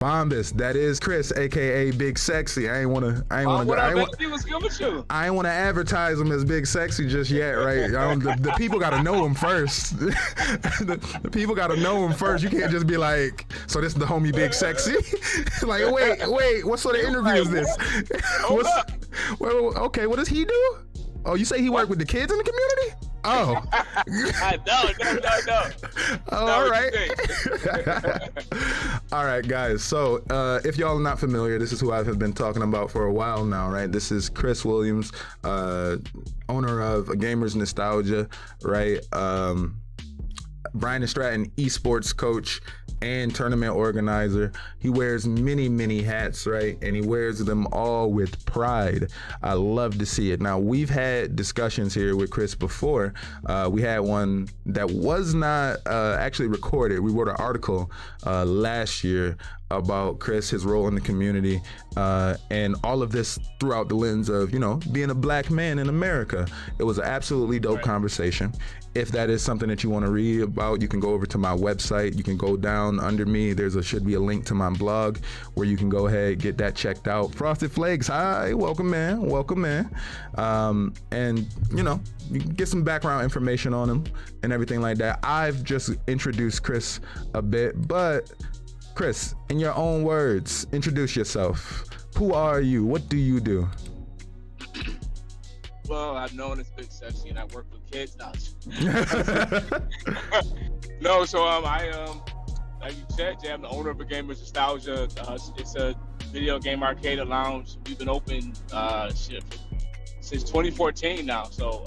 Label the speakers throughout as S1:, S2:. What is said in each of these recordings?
S1: Bombas, that is Chris, aka Big Sexy. I ain't wanna advertise him as Big Sexy just yet, right? The people gotta know him first. the people gotta know him first. You can't just be like, so this is the homie Big Sexy. Like, wait, what sort of interview is this? Okay, what does he do? Oh, you say he worked with the kids in the community? Oh.
S2: No.
S1: Oh, all right. All right, guys. So if y'all are not familiar, this is who I've been talking about for a while now, right? This is Chris Williams, owner of Gamers Nostalgia, right? Bryant and Stratton Esports coach and tournament organizer. He wears many hats, right? And he wears them all with pride. I love to see it. Now, we've had discussions here with Chris before. We had one that was not actually recorded. We wrote an article last year about Chris, his role in the community, and all of this throughout the lens of, being a black man in America. It was an absolutely dope conversation. If that is something that you want to read about, you can go over to my website. You can go down under me. Should be a link to my blog where you can go ahead, get that checked out. Frosted Flakes, hi, welcome man. And you can get some background information on him and everything like that. I've just introduced Chris a bit, but Chris, in your own words, introduce yourself. Who are you? What do you do?
S2: Well, I'm known as Big Sexy, and I work with kids now. No, so like you said, I'm the owner of a Gamers Nostalgia. It's a video game arcade and lounge. We've been open since 2014 now. So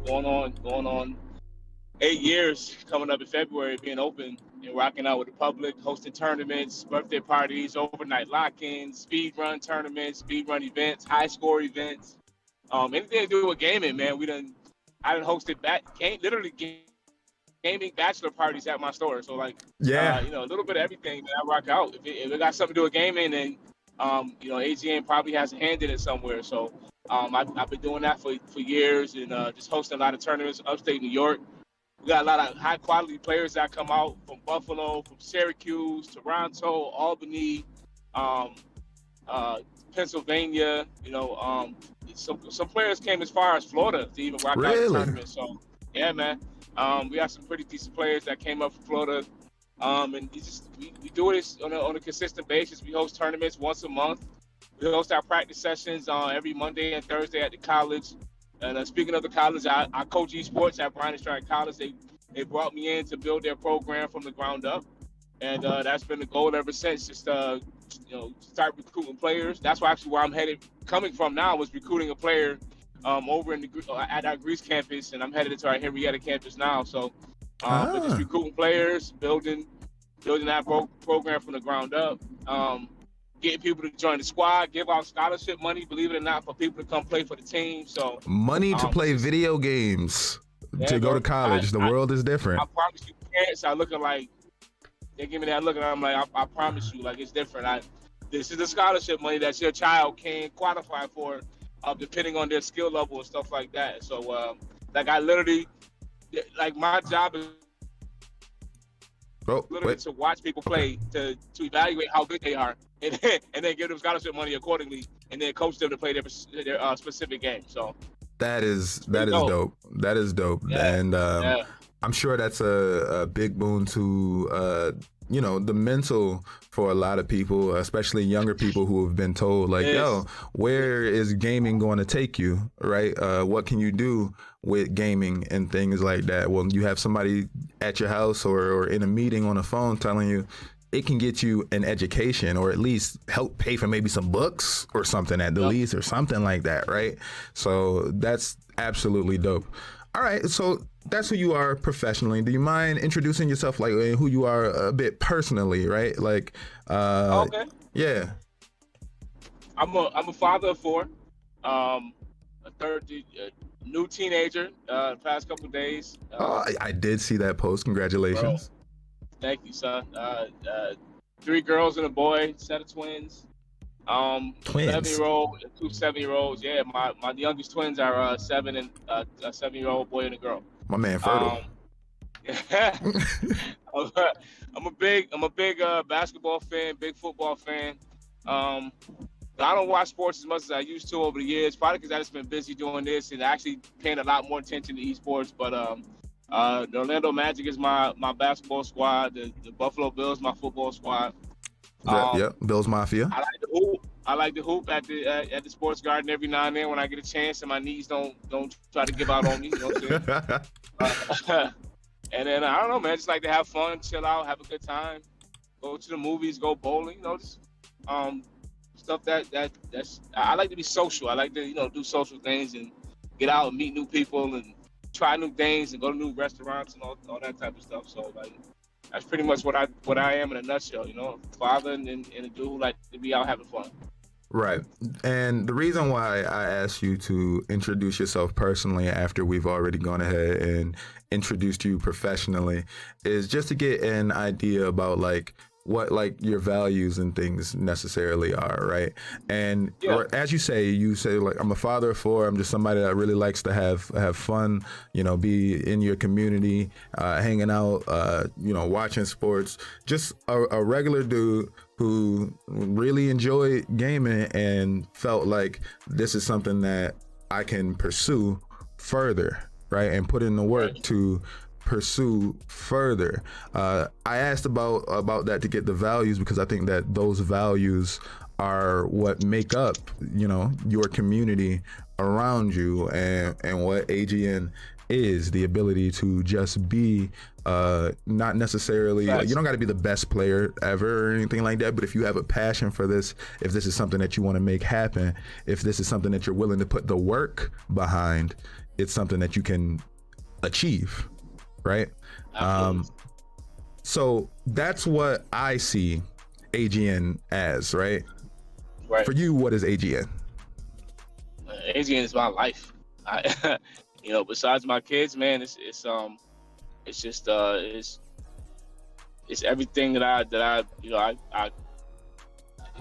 S2: going on 8 years, coming up in February, being open and rocking out with the public, hosting tournaments, birthday parties, overnight lock-ins, speed run tournaments, speed run events, high score events. Anything to do with gaming, man. I done hosted gaming bachelor parties at my store. So a little bit of everything that I rock out. If it got something to do with gaming, then AGN probably has a hand in it somewhere. So I've been doing that for years, and just hosting a lot of tournaments upstate New York. We got a lot of high quality players that come out from Buffalo, from Syracuse, Toronto, Albany, Pennsylvania. Some players came as far as Florida to even rock out the tournament. So yeah, man. We got some pretty decent players that came up from Florida. And we do this on a consistent basis. We host tournaments once a month. We host our practice sessions every Monday and Thursday at the college. And speaking of the college, I coach Esports at Bryant and Stratton College. They brought me in to build their program from the ground up. And that's been the goal ever since, just start recruiting players. That's where I'm coming from now, was recruiting a player over at our Greece campus, and I'm headed to our Henrietta campus now. So we're just recruiting players, building that program from the ground up, getting people to join the squad, give out scholarship money, believe it or not, for people to come play for the team. So
S1: money to play video games, to go to college. The world is different.
S2: I promise you, parents are looking like, they give me that look, and I'm like, I promise you, like, it's different. This is the scholarship money that your child can qualify for, depending on their skill level and stuff like that. So, I literally, my job is to watch people play, to evaluate how good they are, and then give them scholarship money accordingly, and then coach them to play their specific game. So
S1: that is dope. That is dope, and I'm sure that's a big boon to the mental for a lot of people, especially younger people who have been told, like, yo, where is gaming going to take you, right? What can you do with gaming and things like that? Well, you have somebody at your house or in a meeting on the phone telling you it can get you an education, or at least help pay for maybe some books or something at the least, or something like that, right? So that's absolutely dope. All right, so that's who you are professionally. Do you mind introducing yourself, like who you are a bit personally, right? Like,
S2: okay,
S1: yeah.
S2: I'm a father of four, a new teenager. The past couple of days.
S1: I did see that post. Congratulations.
S2: Bro, thank you, son. 3 girls and a boy, set of twins.
S1: Twins.
S2: 7-year-old, 2 7-year-olds. Yeah, my youngest twins are 7 and a 7-year-old boy and a girl.
S1: My man fertile.
S2: I'm a big basketball fan, big football fan. Um, I don't watch sports as much as I used to over the years, probably because I just been busy doing this and actually paying a lot more attention to esports. But the Orlando Magic is my basketball squad. The Buffalo Bills my football squad.
S1: Yep, Bills Mafia.
S2: I like the hoop. I like the hoop at the Sports Garden every now and then when I get a chance and my knees don't try to give out on me. You know what I'm saying? And then I don't know, man. Just like to have fun, chill out, have a good time, go to the movies, go bowling. You know, just stuff that's. I like to be social. I like to do social things and get out and meet new people and try new things and go to new restaurants and all that type of stuff. So like that's pretty much what I am in a nutshell. Father and a dude who like to be out having fun.
S1: Right. And the reason why I asked you to introduce yourself personally after we've already gone ahead and introduced you professionally is just to get an idea about like what like your values and things necessarily are, right? And as you say like I'm a father of four. I'm just somebody that really likes to have fun, be in your community, hanging out, watching sports. Just a regular dude who really enjoyed gaming and felt like this is something that I can pursue further, right? And put in the work to pursue further. I asked about that to get the values because I think that those values are what make up, your community around you and what AGN is, the ability to just be not necessarily you don't got to be the best player ever or anything like that, but if you have a passion for this, if this is something that you want to make happen, if this is something that you're willing to put the work behind, it's something that you can achieve, right? So that's what I see AGN as, right? For you, what is AGN?
S2: AGN is my life. Besides my kids, man, it's just it's everything that I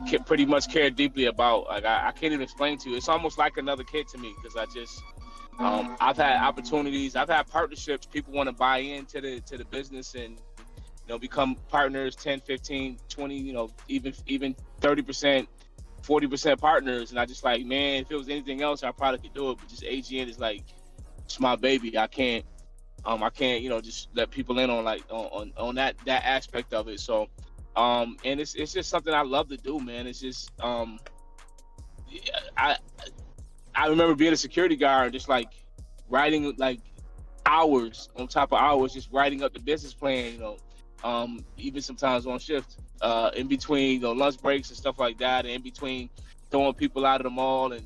S2: can pretty much care deeply about. Like I can't even explain to you. It's almost like another kid to me because I just I've had opportunities, I've had partnerships. People want to buy into the business and become partners, 10, 15, 20, even 30%, 40% partners. And I just like, man, if it was anything else, I probably could do it. But just AGN is like, it's my baby. I can't just let people in on like on that aspect of it. So and it's just something I love to do, man. It's just I remember being a security guard, just like writing like hours on top of hours, just writing up the business plan, even sometimes on shift, in between lunch breaks and stuff like that, and in between throwing people out of the mall and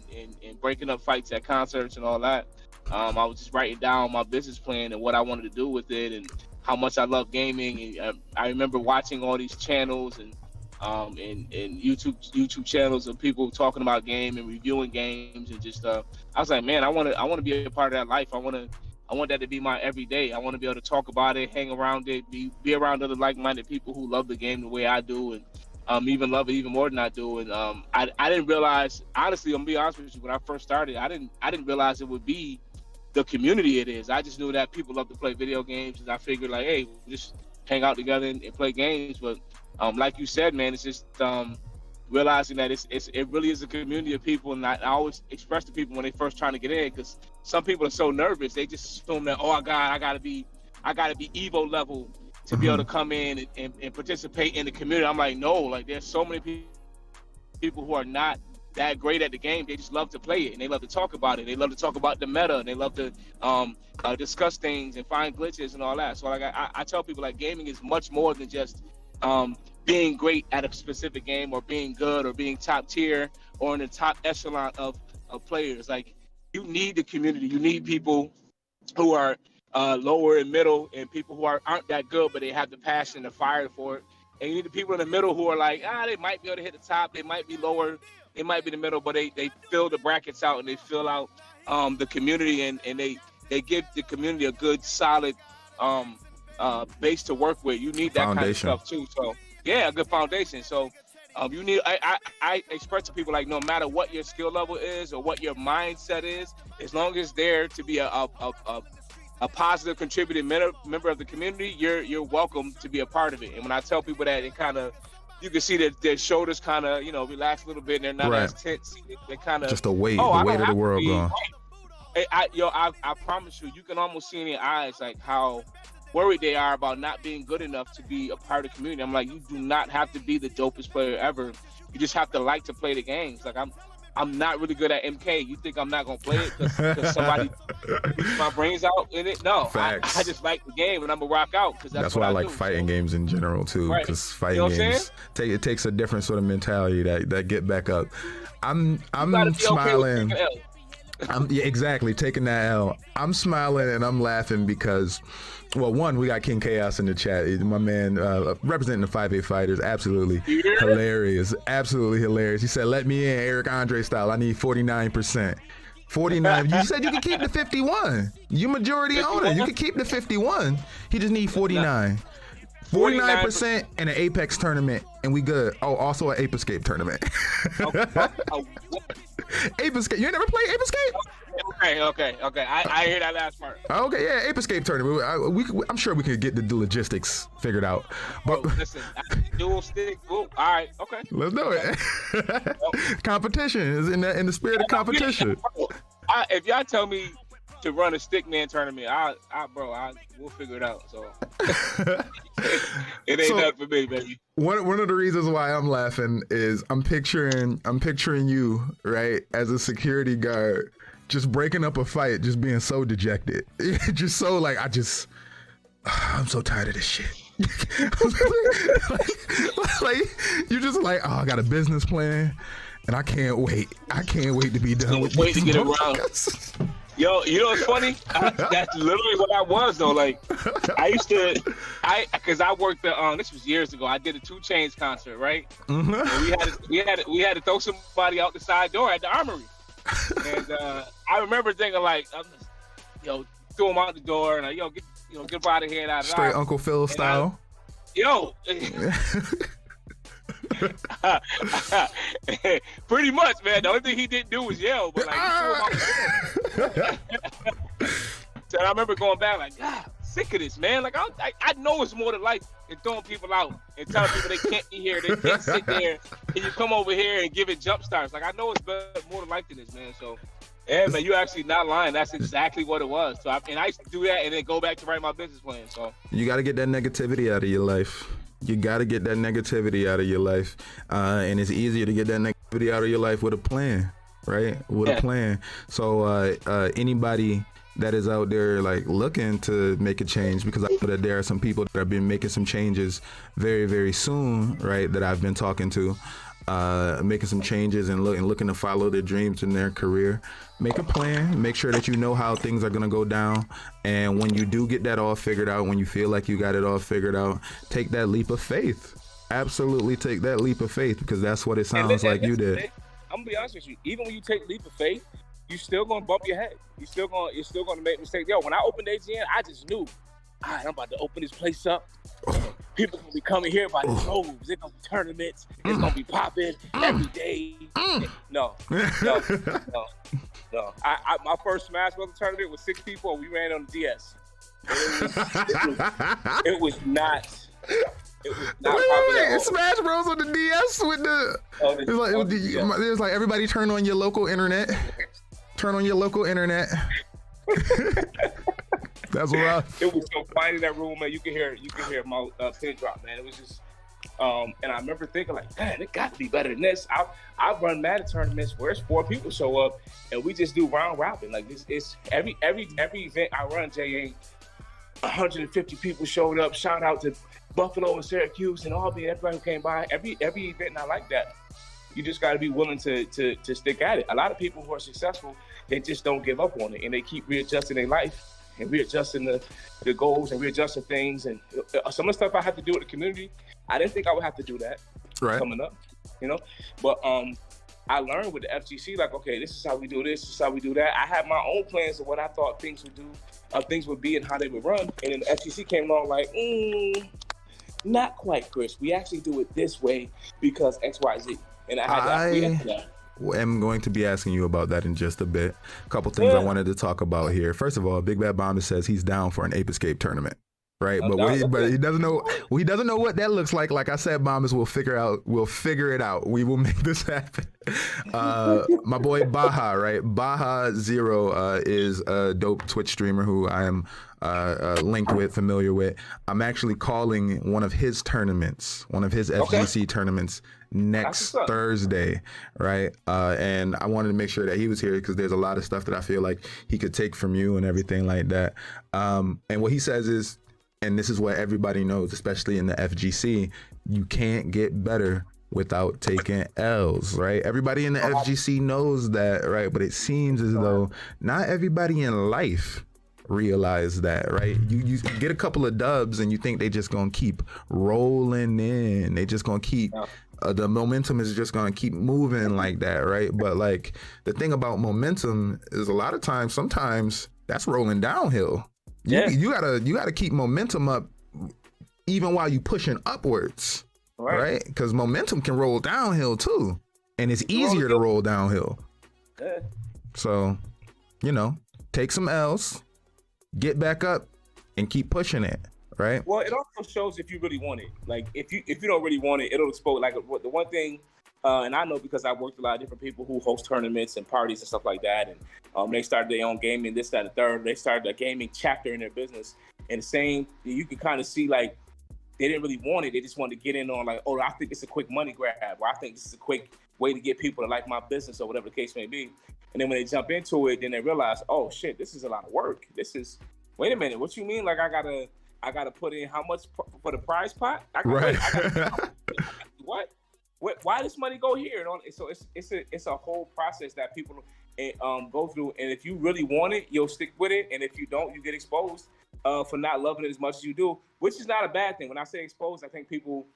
S2: breaking up fights at concerts and all that. I was just writing down my business plan and what I wanted to do with it and how much I love gaming. And I remember watching all these channels and YouTube channels of people talking about game and reviewing games and just I was like, man, I want to be a part of that life. I want that to be my everyday. I want to be able to talk about it, hang around it, be around other like-minded people who love the game the way I do and even love it even more than I do. And I didn't realize, honestly, I'm gonna be honest with you, when I first started, I didn't realize it would be the community it is. I just knew that people love to play video games, and I figured like, hey, we'll just hang out together and play games. But like you said, man, it's just realizing that it really is a community of people. And I always express to people when they first trying to get in, because some people are so nervous, they just assume that, oh God, I gotta be Evo level to be able to come in and participate in the community. I'm like, no, like there's so many people who are not that great at the game. They just love to play it and they love to talk about it. They love to talk about the meta and they love to discuss things and find glitches and all that. So like I tell people, like, gaming is much more than just being great at a specific game or being good or being top tier or in the top echelon of players. Like, you need the community. You need people who are lower and middle and people who aren't that good, but they have the passion and the fire for it. And you need the people in the middle who are like, they might be able to hit the top, they might be lower, it might be the middle, but they fill the brackets out and they fill out the community and they give the community a good solid base to work with. You need that foundation. Kind of stuff too. So yeah, a good foundation. So you need. I express to people, like, no matter what your skill level is or what your mindset is, as long as there to be a a positive contributing member of the community, you're welcome to be a part of it. And when I tell people that, it kind of, you can see that their shoulders kind of, relax a little bit, and they're not
S1: Right.
S2: as tense. They kind of
S1: Just the weight
S2: I
S1: of
S2: don't
S1: the
S2: have to
S1: world
S2: be.
S1: gone.
S2: I promise you can almost see in their eyes like how worried they are about not being good enough to be a part of the community. I'm like, you do not have to be the dopest player ever. You just have to like to play the games. Like I'm not really good at MK. You think I'm not gonna play it because somebody beats my brains out in it? No, I just like the game, and I'm gonna rock out because that's what
S1: why I like
S2: do.
S1: fighting games in general too. Because fighting games it takes a different sort of mentality that get back up. I'm smiling. Yeah, exactly, taking that L. I'm smiling and I'm laughing because, well, one, we got King Chaos in the chat. My man representing the 5'8" fighters, absolutely hilarious. Absolutely hilarious. He said, let me in, Eric Andre style. I need 49%. 49. You said you could keep the 51. You majority owner. You could keep the 51. He just need 49. 49% in an Apex tournament, and we good. Oh, also an Ape Escape tournament. Ape Escape. You ain't never played Ape Escape?
S2: Okay. I hear that last part.
S1: Okay, yeah, Ape Escape tournament. I'm sure we could get the logistics figured out. But
S2: listen, dual stick. All right, okay.
S1: Let's do it. Competition is in the spirit of competition.
S2: If y'all tell me to run a stickman tournament, we'll figure it out. So it ain't nothing for me, baby.
S1: One of the reasons why I'm laughing is I'm picturing you, right, as a security guard, just breaking up a fight, just being so dejected, just so like I'm so tired of this shit. like you're just like, oh, I got a business plan, and I can't wait. To be done with
S2: wait to get around. Yo, you know what's funny? That's literally what I was though. Like, because I worked this was years ago. I did a 2 Chainz concert, right? Mm-hmm. And we had to throw somebody out the side door at the Armory, and I remember thinking like, threw him out the door and get out of here.
S1: Straight Uncle Phil style.
S2: Pretty much, man. The only thing he didn't do was yell, but like, so I remember going back like, God, sick of this, man. Like, I know it's more to life than throwing people out and telling people they can't be here, they can't sit there, and you come over here and give it jump starts. Like, I know it's more to life than this, man. So, yeah, man, you're actually not lying. That's exactly what it was. So, I used to do that and then go back to write my business plan. So, you
S1: got to get that negativity out of your life. You got to get that negativity out of your life. And it's easier to get that negativity out of your life with a plan, right? With a plan. So anybody that is out there like looking to make a change, because I know that there are some people that have been making some changes very, very soon, right, that I've been talking to, making some changes and looking to follow their dreams in their career. Make a plan, make sure that you know how things are going to go down. And when you do get that all figured out, when you feel like you got it all figured out, take that leap of faith. Absolutely take that leap of faith, because that's what it sounds like you did.
S2: I'm going to be honest with you. Even when you take the leap of faith, you're still going to bump your head. You're still going to make mistakes. Yo, when I opened AGN, I just knew, all right, I'm about to open this place up. People gonna be coming here by the droves. It's gonna be tournaments. It's gonna be popping every day. No. My first Smash Bros. Tournament was 6 people, and we ran on the DS. It was not.
S1: Wait. Smash Bros. On the DS with the. It was like everybody turn on your local internet. Turn on your local internet. That's rough.
S2: It was so quiet in that room, man. You can hear my pin drop, man. It was just, and I remember thinking like, man, it got to be better than this. I've run Madden tournaments where it's 4 people show up, and we just do round robin. Like this, it's every event I run, JA, 150 people showed up. Shout out to Buffalo and Syracuse and Albany, everybody who came by. Every event, and I like that. You just got to be willing to stick at it. A lot of people who are successful, they just don't give up on it, and they keep readjusting their life. And readjusting the goals and readjusting things. And some of the stuff I had to do with the community, I didn't think I would have to do that coming up, But I learned with the FGC, like, okay, this is how we do this is how we do that. I had my own plans of what I thought things would be and how they would run. And then the FGC came along like, not quite, Chris. We actually do it this way because X, Y, Z. And I had to react to that.
S1: am going to be asking you about that in just a bit. A couple things I wanted to talk about here. First of all, Big Bad Bomber says he's down for an Ape Escape tournament. Right, but he doesn't know. Well, he doesn't know what that looks like. Like I said, Bombers will figure it out. We will make this happen. My boy Baja, right? Baja Zero is a dope Twitch streamer who I am linked with, familiar with. I'm actually calling one of his tournaments, one of his FGC tournaments next Thursday, right? And I wanted to make sure that he was here because there's a lot of stuff that I feel like he could take from you and everything like that. And what he says is, and this is what everybody knows, especially in the FGC, you can't get better without taking L's, right? Everybody in the FGC knows that, right? But it seems as though not everybody in life realize that, right? You get a couple of dubs and you think they just gonna keep rolling in. They just gonna keep, the momentum is just gonna keep moving like that, right? But like the thing about momentum is a lot of times, sometimes that's rolling downhill. You gotta keep momentum up even while you pushing upwards, right? Because momentum can roll downhill too, and it's easier to roll downhill. Yeah. So, take some L's, get back up, and keep pushing it, right?
S3: Well, it also shows if you really want it. Like if you don't really want it, it'll expose. Like the one thing. And I know because I worked with a lot of different people who host tournaments and parties and stuff like that. And they started their own gaming, this, that, and the third. They started a gaming chapter in their business. And the same, you can kind of see like they didn't really want it. They just wanted to get in on like, oh, I think it's a quick money grab. Or I think this is a quick way to get people to like my business or whatever the case may be. And then when they jump into it, then they realize, oh, shit, this is a lot of work. Wait a minute. What you mean? Like I gotta put in how much for the prize pot? What? Why does money go here? So it's a whole process that people go through. And if you really want it, you'll stick with it. And if you don't, you get exposed for not loving it as much as you do, which is not a bad thing. When I say exposed, I think people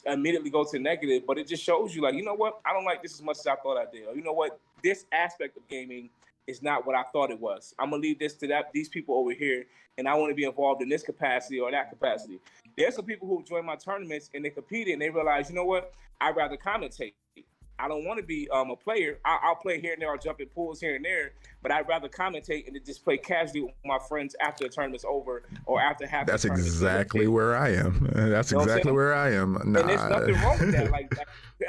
S3: immediately go to negative, but it just shows you like, you know what? I don't like this as much as I thought I did. Or you know what? This aspect of gaming is not what I thought it was. I'm gonna leave this to these people over here, and I want to be involved in this capacity or that capacity. There's some people who join my tournaments and they competed and they realize, you know what? I'd rather commentate. I don't want to be a player. I'll play here and there. I'll jump in pools here and there, but I'd rather commentate and just play casually with my friends after the tournament's over or after half.
S1: That's exactly where I am. That's exactly where I am. Nah.
S3: And there's nothing wrong with that. Like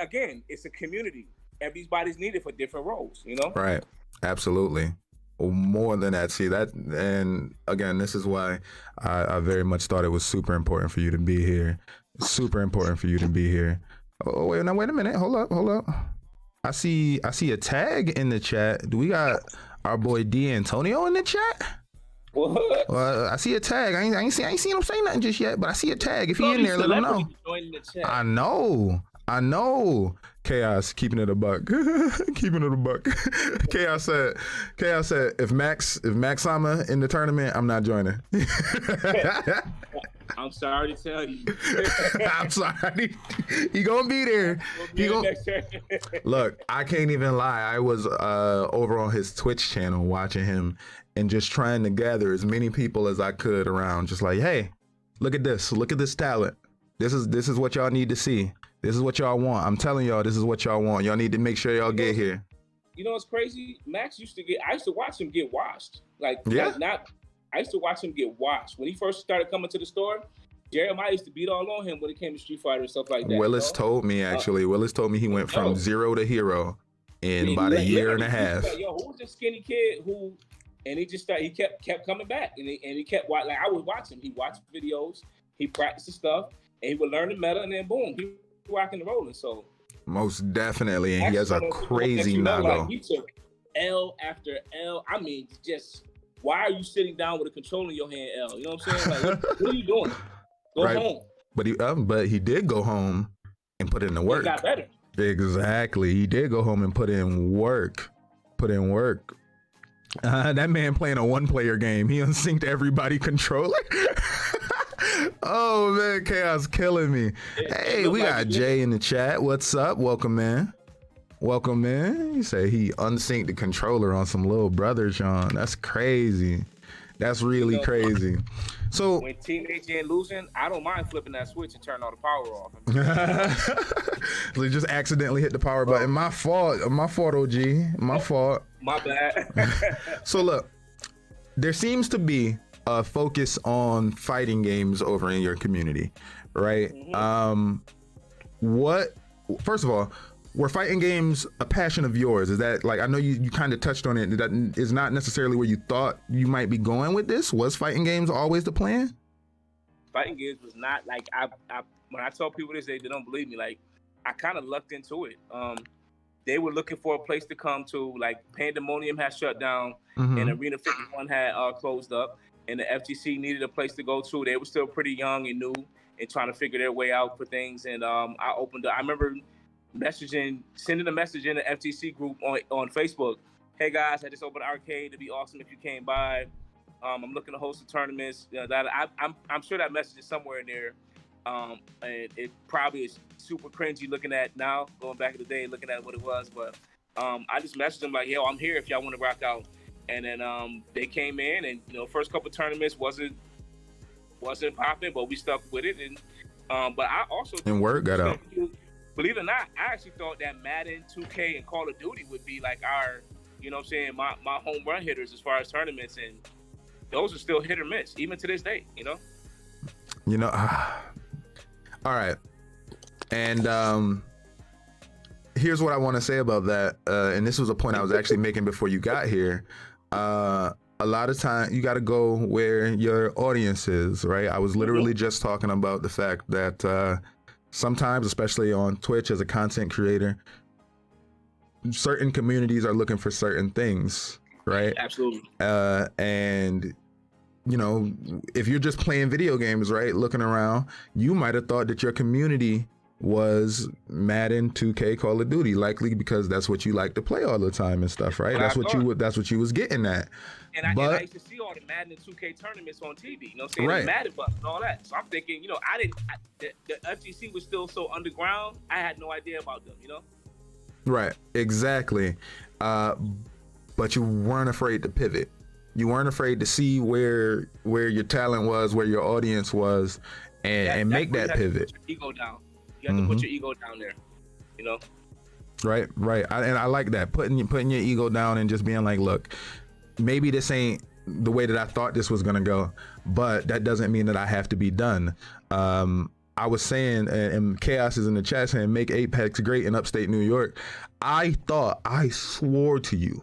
S3: again, it's a community. Everybody's needed for different roles,
S1: Right. Absolutely. More than that, see that, and again, this is why I very much thought it was super important for you to be here. Super important for you to be here. Oh wait, now wait a minute. Hold up. I see a tag in the chat. Do we got our boy D'Antonio in the chat?
S3: What?
S1: Well, I see a tag. I ain't seen him say nothing just yet, but I see a tag. If he in there, let him know. I know. Chaos, keeping it a buck. Chaos said, if Max Sama in the tournament, I'm not joining.
S3: I'm sorry to tell you.
S1: I'm sorry. He gonna be there. Look, I can't even lie. I was over on his Twitch channel watching him and just trying to gather as many people as I could around. Just like, hey, look at this. Look at this talent. This is what y'all need to see. This is what y'all want. I'm telling y'all, this is what y'all want. Y'all need to make sure y'all get here.
S3: You know what's crazy? Max I used to watch him get washed. I used to watch him get washed. When he first started coming to the store, Jeremiah used to beat all on him when it came to Street Fighter and stuff like that.
S1: Willis told me, actually. Willis told me he went from zero to hero in about a year and a half.
S3: Like, yo, who was this skinny kid who... And he just he kept coming back. And he kept... Like, I would watch him. He watched videos. He practiced the stuff. And he would learn the meta. And then, boom, he rocking and rolling. So...
S1: Most definitely, and he has a crazy nago.
S3: Like, he took L after L. I mean, just why are you sitting down with a controller in your hand, L? You know what I'm saying? Like, what are you doing? Go home.
S1: But he did go home and put in the work.
S3: He got better.
S1: Exactly, he did go home and put in work. That man playing a one-player game. He unsynced everybody controller. Oh man, Chaos killing me. Hey, we got Jay in the chat. What's up? Welcome, man. He say he unsynced the controller on some little brother, Sean. That's crazy. That's really crazy. So
S3: when Team AGN losing, I don't mind flipping that switch and turning all the power off.
S1: So you just accidentally hit the power button. My fault, OG. My fault.
S3: My bad.
S1: So look, there seems to be a focus on fighting games over in your community, right? First of all, were fighting games a passion of yours? Is that, like, I know you kind of touched on it, that is not necessarily where you thought you might be going with this. Was fighting games always the plan?
S3: Fighting games was not, like, I when I tell people this, they don't believe me. Like, I kind of lucked into it. They were looking for a place to come to. Like, Pandemonium had shut down, and Arena 51 had closed up, and the FGC needed a place to go to. They were still pretty young and new and trying to figure their way out for things. And I remember sending a message in the FTC group on Facebook. Hey guys, I just opened an arcade. It'd be awesome if you came by. I'm looking to host some tournaments. I'm sure that message is somewhere in there. And it probably is super cringy looking at now, going back in the day, looking at what it was. But I just messaged them like, yo, I'm here if y'all want to rock out. And then they came in, and first couple tournaments wasn't popping, but we stuck with it. And but I also
S1: word got out.
S3: Believe it or not, I actually thought that Madden, 2K, and Call of Duty would be like our, my home run hitters as far as tournaments, and those are still hit or miss, even to this day,
S1: All right. And here's what I want to say about that. And this was a point I was actually making before you got here. A lot of time you got to go where your audience is, right? I was literally just talking about the fact that sometimes, especially on Twitch as a content creator, certain communities are looking for certain things, right?
S3: Absolutely.
S1: And if you're just playing video games, right, looking around, you might have thought that your community was Madden, 2K, Call of Duty, likely because that's what you like to play all the time and stuff, right? That's what you was getting at.
S3: And I used to see all the Madden and 2K tournaments on TV,
S1: right.
S3: The Madden button and all that. So I'm thinking, the FGC was still so underground. I had no idea about them,
S1: Right, exactly. But you weren't afraid to pivot. You weren't afraid to see where your talent was, where your audience was, and make that pivot.
S3: Put your ego down. You have to put your ego down there,
S1: Right. I like that, putting your ego down and just being like, look, maybe this ain't the way that I thought this was gonna go, but that doesn't mean that I have to be done. I was saying, and Chaos is in the chat saying, make Apex great in upstate New York. I swore to you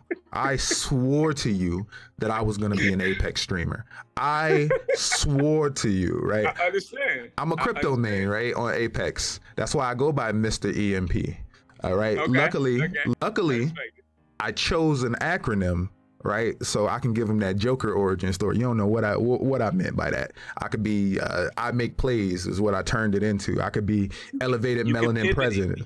S1: that I was going to be an Apex streamer. I swore to you, right?
S3: I understand.
S1: I'm a crypto main, right, on Apex. That's why I go by Mr. EMP. All right.
S3: Okay.
S1: Luckily, I chose an acronym, right? So I can give him that Joker origin story. You don't know what I meant by that. I could be, I make plays is what I turned it into. I could be elevated melanin president.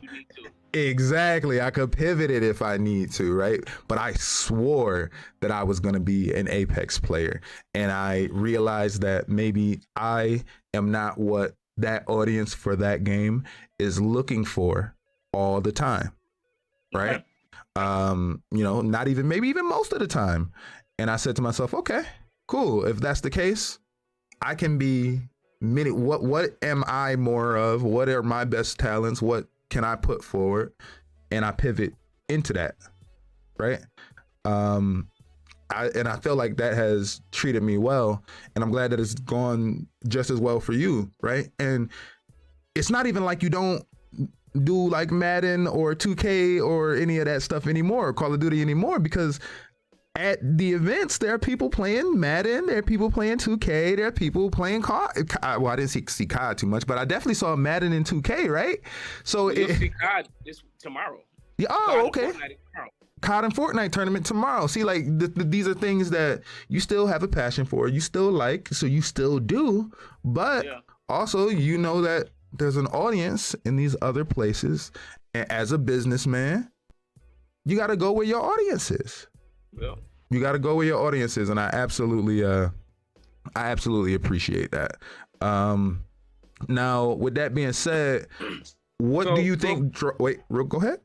S1: Exactly. I could pivot it if I need to, right? But I swore that I was going to be an Apex player. And I realized that maybe I am not what that audience for that game is looking for all the time, right? Not even, maybe even most of the time. And I said to myself, okay, cool. If that's the case, I can be what am I more of? What are my best talents? What can I put forward? And I pivot into that, right? I feel like that has treated me well, and I'm glad that it's gone just as well for you, right? And it's not even like you don't do like Madden or 2K or any of that stuff anymore, or Call of Duty anymore, because at the events there are people playing Madden, there are people playing 2K, there are people playing COD. Well, I didn't see COD too much, but I definitely saw Madden and 2K, right? So
S3: you'll see COD this tomorrow.
S1: Yeah, okay. COD and Fortnite tournament tomorrow. See, like these are things that you still have a passion for, you still like, so you still do, but also you know that there's an audience in these other places, and as a businessman, you got to go where your audience is.
S3: Yeah.
S1: You got to go where your audience is, and I absolutely appreciate that. Now, with that being said, what do you think? Wait, go ahead.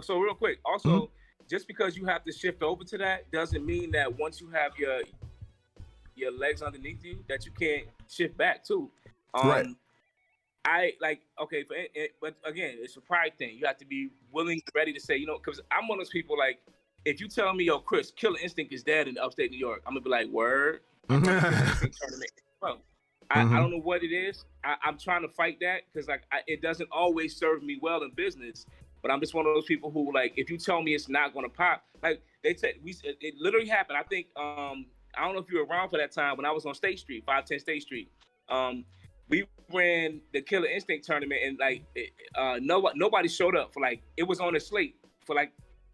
S3: So real quick, also, just because you have to shift over to that doesn't mean that once you have your legs underneath you that you can't shift back too.
S1: Right.
S3: I like, okay, but again, it's a pride thing. You have to be willing, ready to say, you know, because I'm one of those people, like, if you tell me, yo, Chris, Killer Instinct is dead in upstate New York, I'm gonna be like, word. I'm going to Killer Instinct tournament. Well, I don't know what it is. I'm trying to fight that because like it doesn't always serve me well in business. But I'm just one of those people who, like, if you tell me it's not going to pop, like they said, it literally happened. I think I don't know if you were around for that time when I was on State Street, 510 State Street. We ran the Killer Instinct tournament, and like nobody showed up for like, it was on the slate for like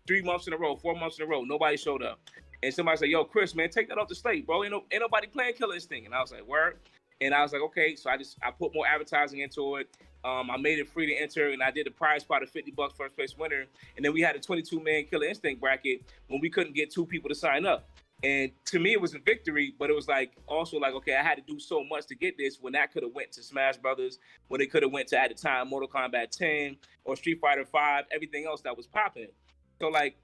S3: 3 months in a row, 4 months in a row. Nobody showed up, and somebody said, "Yo, Chris, man, take that off the slate, bro. Ain't nobody playing Killer Instinct." And I was like, "Word." And I was like, okay, so I put more advertising into it. I made it free to enter, and I did a prize pot of $50 first place winner. And then we had a 22-man Killer Instinct bracket when we couldn't get 2 people to sign up. And to me, it was a victory, but it was like also like, okay, I had to do so much to get this when that could have went to Smash Brothers, when it could have went to, at the time, Mortal Kombat 10 or Street Fighter 5, everything else that was popping. So like,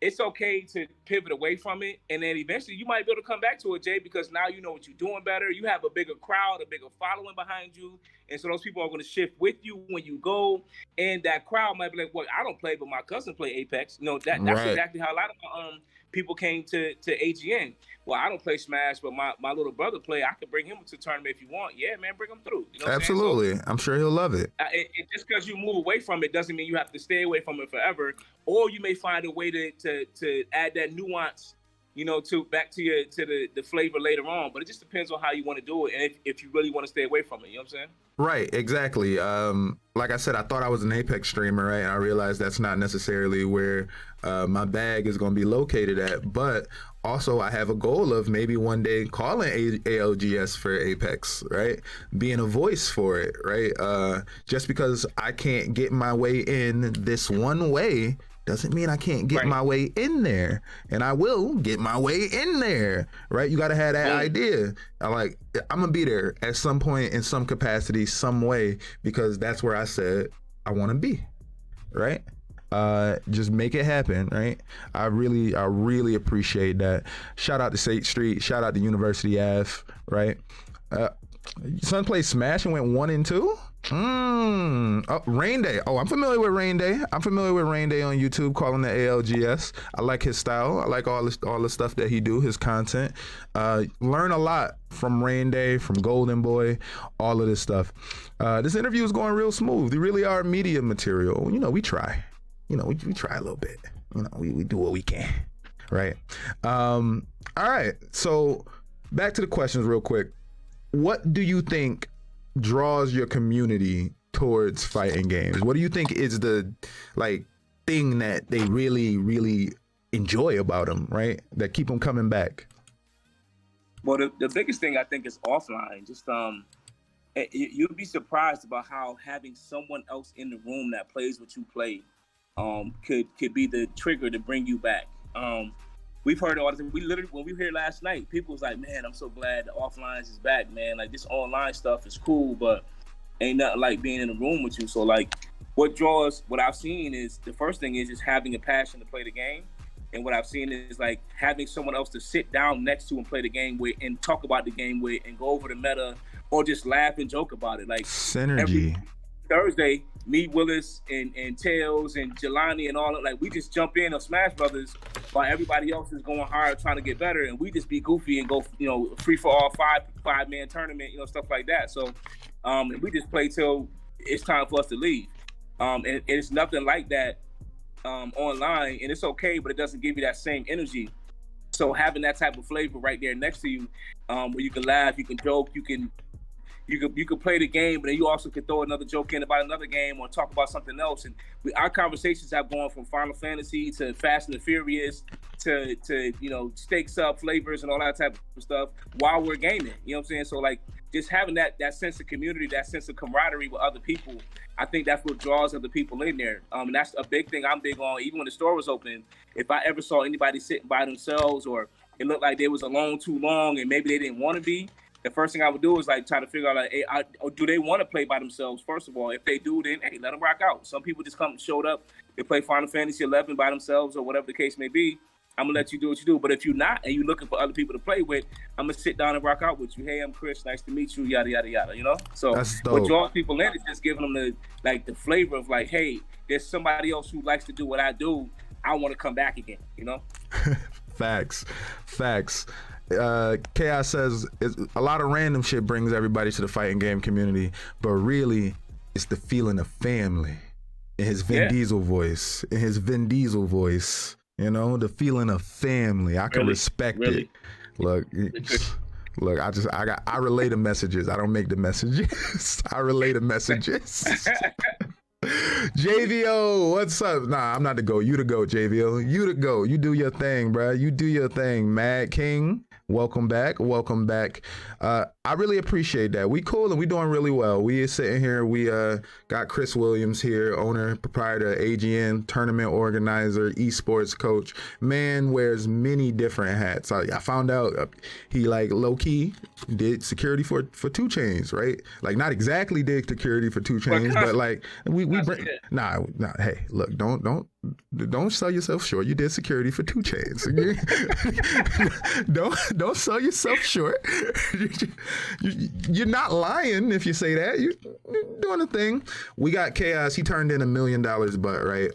S3: it's okay to pivot away from it, and then eventually you might be able to come back to it, Jay, because now you know what you're doing better. You have a bigger crowd, a bigger following behind you, and so those people are going to shift with you when you go, and that crowd might be like, well, I don't play, but my cousin play Apex. You know, that's
S1: right.
S3: exactly how a lot of people came to AGN. Well, I don't play Smash, but my little brother play. I can bring him to the tournament if you want. Yeah, man, bring him through. You know what
S1: Absolutely.
S3: So,
S1: I'm sure he'll love it.
S3: Just because you move away from it doesn't mean you have to stay away from it forever. Or you may find a way to add that nuance, you know, back to the flavor later on. But it just depends on how you want to do it, and if you really want to stay away from it. You know what I'm saying?
S1: Right, exactly. Like I said, I thought I was an Apex streamer, right? And I realized that's not necessarily where my bag is going to be located at. But also, I have a goal of maybe one day calling ALGS for Apex, right? Being a voice for it, right? Just because I can't get my way in this one way doesn't mean I can't get my way in there. And I will get my way in there, right? You got to have that idea. I'm going to be there at some point in some capacity, some way, because that's where I said I want to be, right? Just make it happen, right? I really appreciate that. Shout out to State Street. Shout out to University Ave, right? Son played Smash and went 1 and 2. Oh, Rain Day. Oh, I'm familiar with Rain Day. I'm familiar with Rain Day on YouTube, calling the ALGS. I like his style. I like all the stuff that he do, his content. Learn a lot from Rain Day, from Golden Boy, all of this stuff. This interview is going real smooth. They really are media material. You know, we try. You know, we try a little bit. You know, we do what we can, right? All right. So back to the questions real quick. What do you think draws your community towards fighting games? What do you think is the thing that they really enjoy about them, right? That keep them coming back?
S3: Well, the biggest thing I think is offline. Just you'd be surprised about how having someone else in the room that plays what you play could be the trigger to bring you back. We've heard all this. We literally, when we were here last night, people was like, man, I'm so glad the offline is back, man. Like, this online stuff is cool, but ain't nothing like being in a room with you. So like, what I've seen is, the first thing is just having a passion to play the game. And what I've seen is like having someone else to sit down next to and play the game with and talk about the game with and go over the meta or just laugh and joke about it. Like
S1: synergy.
S3: Every Thursday, me, Willis, and Tails and Jelani and all that, like we just jump in on Smash Brothers while everybody else is going hard trying to get better, and we just be goofy and go, you know, free for all five-man tournament, you know, stuff like that. So and we just play till it's time for us to leave. And it's nothing like that online, and it's okay, but it doesn't give you that same energy. So having that type of flavor right there next to you, where you can laugh, you can joke, you can play the game, but then you also can throw another joke in about another game or talk about something else. And our conversations have gone from Final Fantasy to Fast and the Furious to you know, Stakes Up, flavors, and all that type of stuff while we're gaming. You know what I'm saying? So like, just having that sense of community, that sense of camaraderie with other people, I think that's what draws other people in there. And that's a big thing I'm big on. Even when the store was open, if I ever saw anybody sitting by themselves or it looked like they was alone too long and maybe they didn't want to be, the first thing I would do is like try to figure out like, hey, do they want to play by themselves? First of all, if they do, then hey, let them rock out. Some people just showed up, they play Final Fantasy 11 by themselves or whatever the case may be. I'm gonna let you do what you do. But if you're not and you're looking for other people to play with, I'm gonna sit down and rock out with you. Hey, I'm Chris. Nice to meet you. Yada yada yada. You know. So what draws people in is just giving them the flavor of like, hey, there's somebody else who likes to do what I do. I want to come back again. You know.
S1: Facts. Chaos says a lot of random shit brings everybody to the fighting game community, but really, it's the feeling of family. In his Vin Diesel voice. You know, the feeling of family. I can respect it. Look, I relay the messages. I don't make the messages. I relay the messages. JVO, what's up? Nah, I'm not the GOAT. You the GOAT, JVO. You the GOAT. You do your thing, bro. You do your thing. Mad King, welcome back. I really appreciate that. We cool and we doing really well. We are sitting here. We got Chris Williams here, owner, proprietor, AGN, tournament organizer, esports coach. Man wears many different hats. I found out he like low key did security for 2 Chainz, right? Like not exactly did security for 2 Chainz, but like we bring nah. Hey, look, don't sell yourself short. You did security for 2 Chainz. Don't sell yourself short. You're not lying if you say that. You're doing a thing. We got Chaos. He turned in $1 million, but right.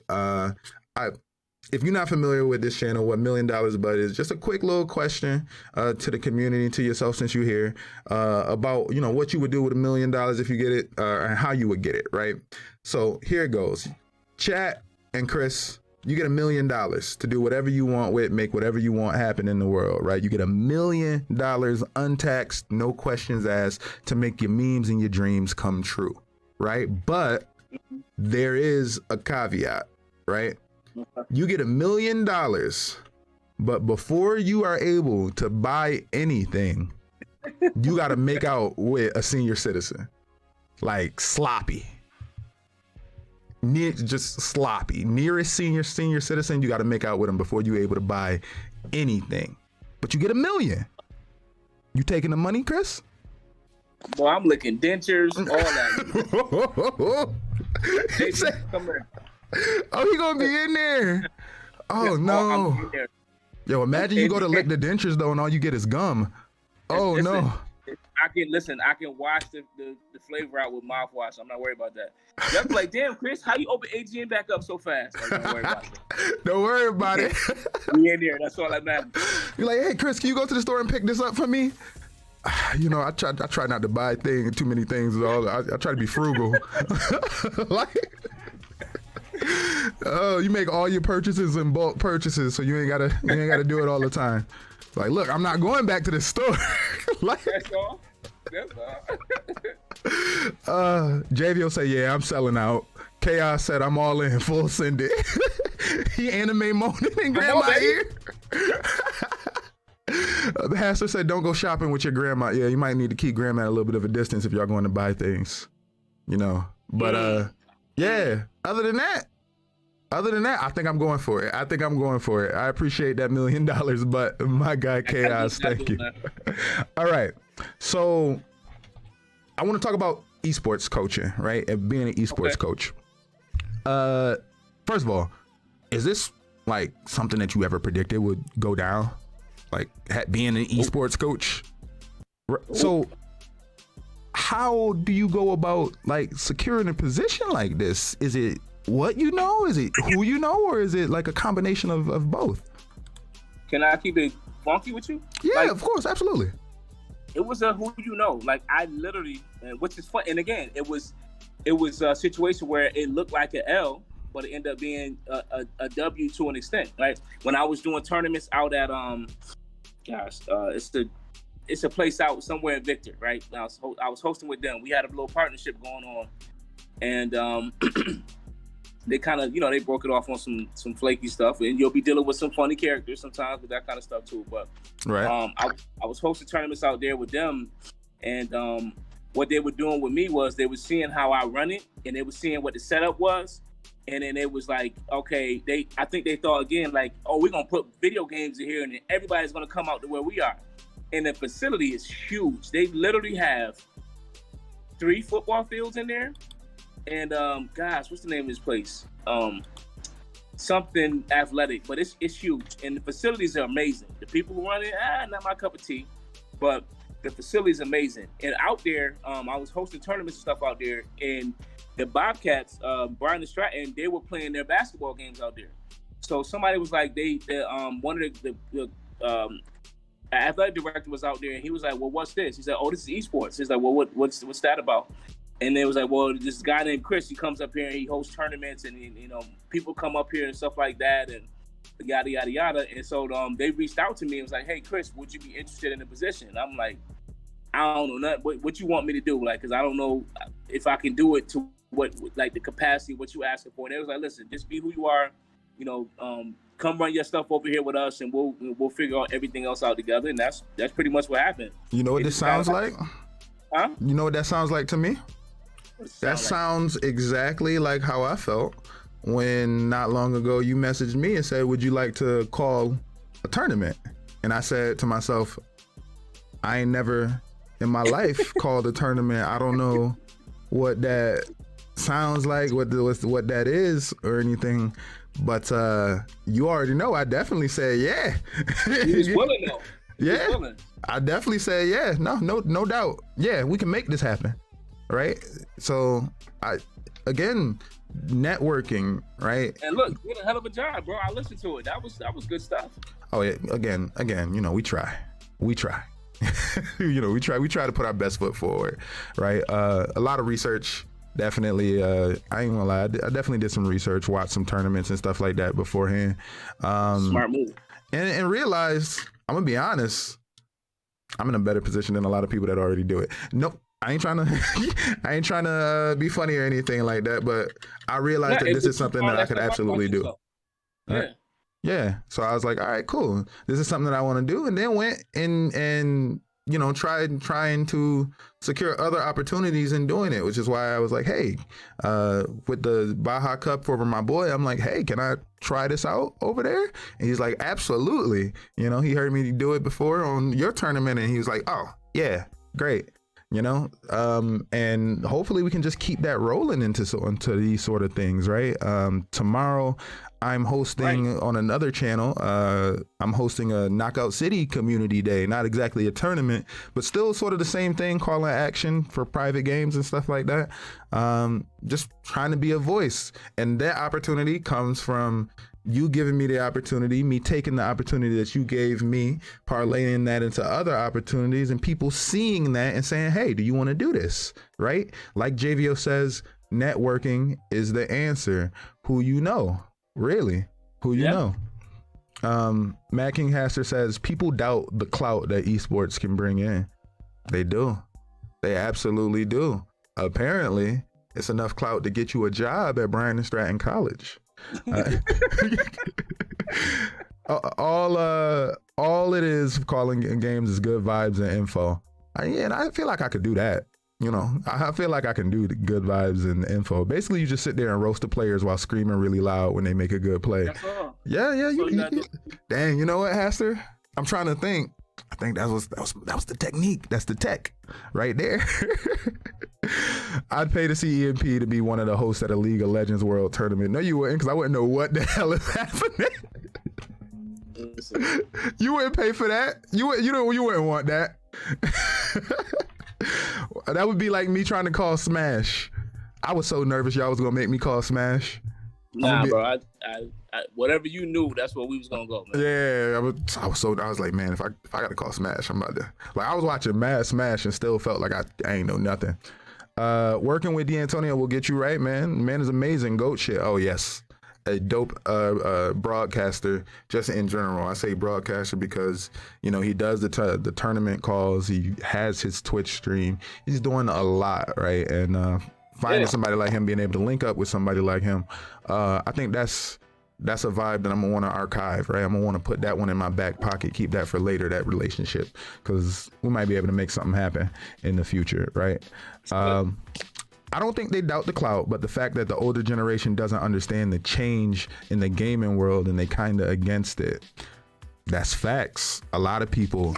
S1: If you're not familiar with this channel, what $1 million but is, just a quick little question to the community, to yourself since you're here, about what you would do with $1 million if you get it, and how you would get it, right? So here it goes. Chat and Chris, you get $1 million to do whatever you want with, make whatever you want happen in the world, right? You get $1 million untaxed, no questions asked, to make your memes and your dreams come true, right? But there is a caveat, right? You get $1 million, but before you are able to buy anything, you got to make out with a senior citizen, like sloppy. Just sloppy. Nearest senior citizen, you got to make out with them before you're able to buy anything. But you get $1 million. You taking the money, Chris?
S3: Boy, I'm licking dentures, all that.
S1: He said, come here. Oh, he gonna be in there. Oh no. Yo, imagine you go to lick the dentures though, and all you get is gum. Oh no.
S3: I can wash the flavor out with mouthwash. I'm not worried about that. Y'all be like, damn, Chris, how you open AGN back up so fast? Like, don't worry about it.
S1: Don't worry about it.
S3: We in there. That's all that matters.
S1: You're like, hey, Chris, can you go to the store and pick this up for me? I try not to buy too many things. I try to be frugal. Like. Oh, you make all your purchases in bulk purchases, so you ain't gotta do it all the time. Like, look, I'm not going back to the store. Like,
S3: that's all.
S1: JVO say, yeah, I'm selling out. Chaos said, I'm all in, full send it. He anime moaning in grandma ear. The Haster said, don't go shopping with your grandma. Yeah, you might need to keep grandma at a little bit of a distance if y'all going to buy things, but yeah, other than that, I think I'm going for it. I appreciate that $1 million, but my guy Chaos, thank you. All right, so I want to talk about esports coaching, right? And being an esports coach. First of all, is this like something that you ever predicted would go down? Like being an esports coach? So how do you go about like securing a position like this? Is it what you know? Is it who you know? Or is it like a combination of both? Can
S3: I keep it funky with you?
S1: Yeah, of course, absolutely.
S3: It was a who you know. Like I literally, which is fun. And again, it was a situation where it looked like an L, but it ended up being a W to an extent. Right? When I was doing tournaments out at it's a place out somewhere in Victor, right? I was hosting with them. We had a little partnership going on, and they kind of, they broke it off on some flaky stuff, and you'll be dealing with some funny characters sometimes with that kind of stuff too. But
S1: right,
S3: I was hosting tournaments out there with them, and what they were doing with me was they were seeing how I run it, and they were seeing what the setup was, and then it was like, okay, I think they thought again like, oh, we're gonna put video games in here, and then everybody's gonna come out to where we are. and the facility is huge. They literally have 3 football fields in there, and gosh, what's the name of this place? Something athletic, but it's huge, and the facilities are amazing. The people who run it, not my cup of tea, but the facility is amazing. And out there, I was hosting tournaments and stuff out there, and the Bobcats, Bryant and Stratton, they were playing their basketball games out there. So somebody was like, one of the athletic director was out there, and he was like, "Well, what's this?" He said, "Oh, this is esports." He's like, "Well, what's that about?" And they was like, "Well, this guy named Chris, he comes up here and he hosts tournaments, and people come up here and stuff like that, and yada yada yada." And so they reached out to me and was like, "Hey, Chris, would you be interested in the position?" And I'm like, "I don't know nothing. What you want me to do? Like, because I don't know if I can do it to what like the capacity what you asking for." And they was like, "Listen, just be who you are. Come run your stuff over here with us, and we'll figure out everything else out together." And that's pretty much what happened.
S1: You know what this sounds like?
S3: Huh?
S1: You know what that sounds like to me? That sounds exactly like how I felt when not long ago you messaged me and said, "Would you like to call a tournament?" And I said to myself, I ain't never in my life called a tournament. I don't know what that sounds like, what that is or anything. But you already know I definitely said yeah.
S3: You was willing though.
S1: Yeah, I definitely said yeah. No doubt. Yeah, we can make this happen. Right. So networking, right?
S3: And look, you did a hell of a job, bro. I listened to it. That was good stuff.
S1: Oh yeah. Again, we try. We try to put our best foot forward, right? A lot of research. Definitely, I ain't gonna lie. I definitely did some research, watched some tournaments and stuff like that beforehand.
S3: Smart move.
S1: And realized, I'm gonna be honest, I'm in a better position than a lot of people that already do it. Nope. I ain't trying to be funny or anything like that, but I realized that this is something that I could absolutely do. Right? Yeah. So I was like, all right, cool. This is something that I want to do, and then went and trying to secure other opportunities in doing it, which is why I was like, hey, with the Baja Cup for my boy, I'm like, hey, can I try this out over there? And he's like, absolutely. He heard me do it before on your tournament, and he was like, oh yeah, great. And hopefully we can just keep that rolling into these sort of things, right? Tomorrow I'm hosting on another channel. I'm hosting a Knockout City Community Day, not exactly a tournament, but still sort of the same thing, calling action for private games and stuff like that. Just trying to be a voice. And that opportunity comes from you giving me the opportunity, me taking the opportunity that you gave me, parlaying that into other opportunities, and people seeing that and saying, hey, do you want to do this? Right? Like JVO says, networking is the answer. Who you know, really, who you know. Matt King Haster says, people doubt the clout that esports can bring in. They do. They absolutely do. Apparently, it's enough clout to get you a job at Bryant and Stratton College. All it is calling games is good vibes and info. And I feel like I could do that. I feel like I can do the good vibes and info. Basically, you just sit there and roast the players while screaming really loud when they make a good play.
S3: That's all.
S1: Yeah. Dang, you know what, Haster? I'm trying to think. I think that was the technique. That's the tech right there. I'd pay to see EMP to be one of the hosts at a League of Legends World Tournament. No, you wouldn't, because I wouldn't know what the hell is happening. You wouldn't pay for that. You wouldn't want that. That would be like me trying to call Smash. I was so nervous y'all was gonna make me call Smash.
S3: Nah, bro. I whatever you knew, that's where we was gonna go, man.
S1: Yeah, I was like, man, if I gotta call Smash, I'm about to. Like, I was watching Mad Smash and still felt like I ain't know nothing. Working with D'Antonio will get you right, man. Man is amazing. Goat shit. Oh yes, a dope broadcaster. Just in general, I say broadcaster because he does the tournament calls. He has his Twitch stream. He's doing a lot, right? And finding somebody like him, being able to link up with somebody like him, I think that's a vibe that I'm gonna want to archive, right? I'm gonna want to put that one in my back pocket, keep that for later, that relationship, because we might be able to make something happen in the future, right? I don't think they doubt the clout, but the fact that the older generation doesn't understand the change in the gaming world and they kind of against it. That's facts. A lot of people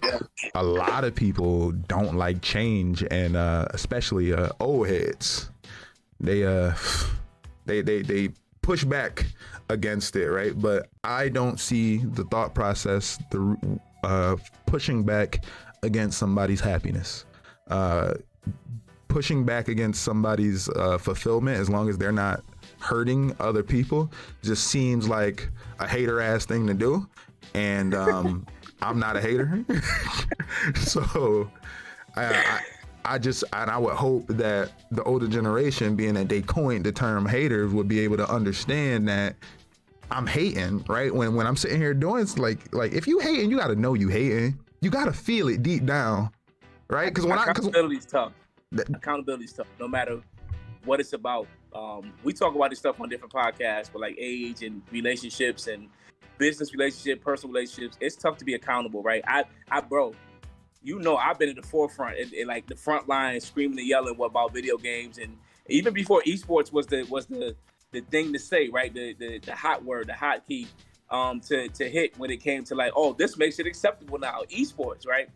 S1: don't like change, and especially old heads. They push back against it, right? But I don't see the thought process, pushing back against somebody's happiness, pushing back against somebody's fulfillment, as long as they're not hurting other people, just seems like a hater ass thing to do. And I'm not a hater. So I would hope that the older generation, being that they coined the term haters, would be able to understand that I'm hating, right? When I'm sitting here doing, it's like if you hating, you got to know you hating. You got to feel it deep down, right? Because
S3: accountability's tough. Accountability's tough, no matter what it's about. We talk about this stuff on different podcasts, but like age and relationships and business relationship, personal relationships, it's tough to be accountable, right? Bro, I've been at the forefront and like the front line, screaming and yelling about video games, and even before esports was the thing to say, right? The hot word, the hot key to hit when it came to like, oh, this makes it acceptable now, esports, right?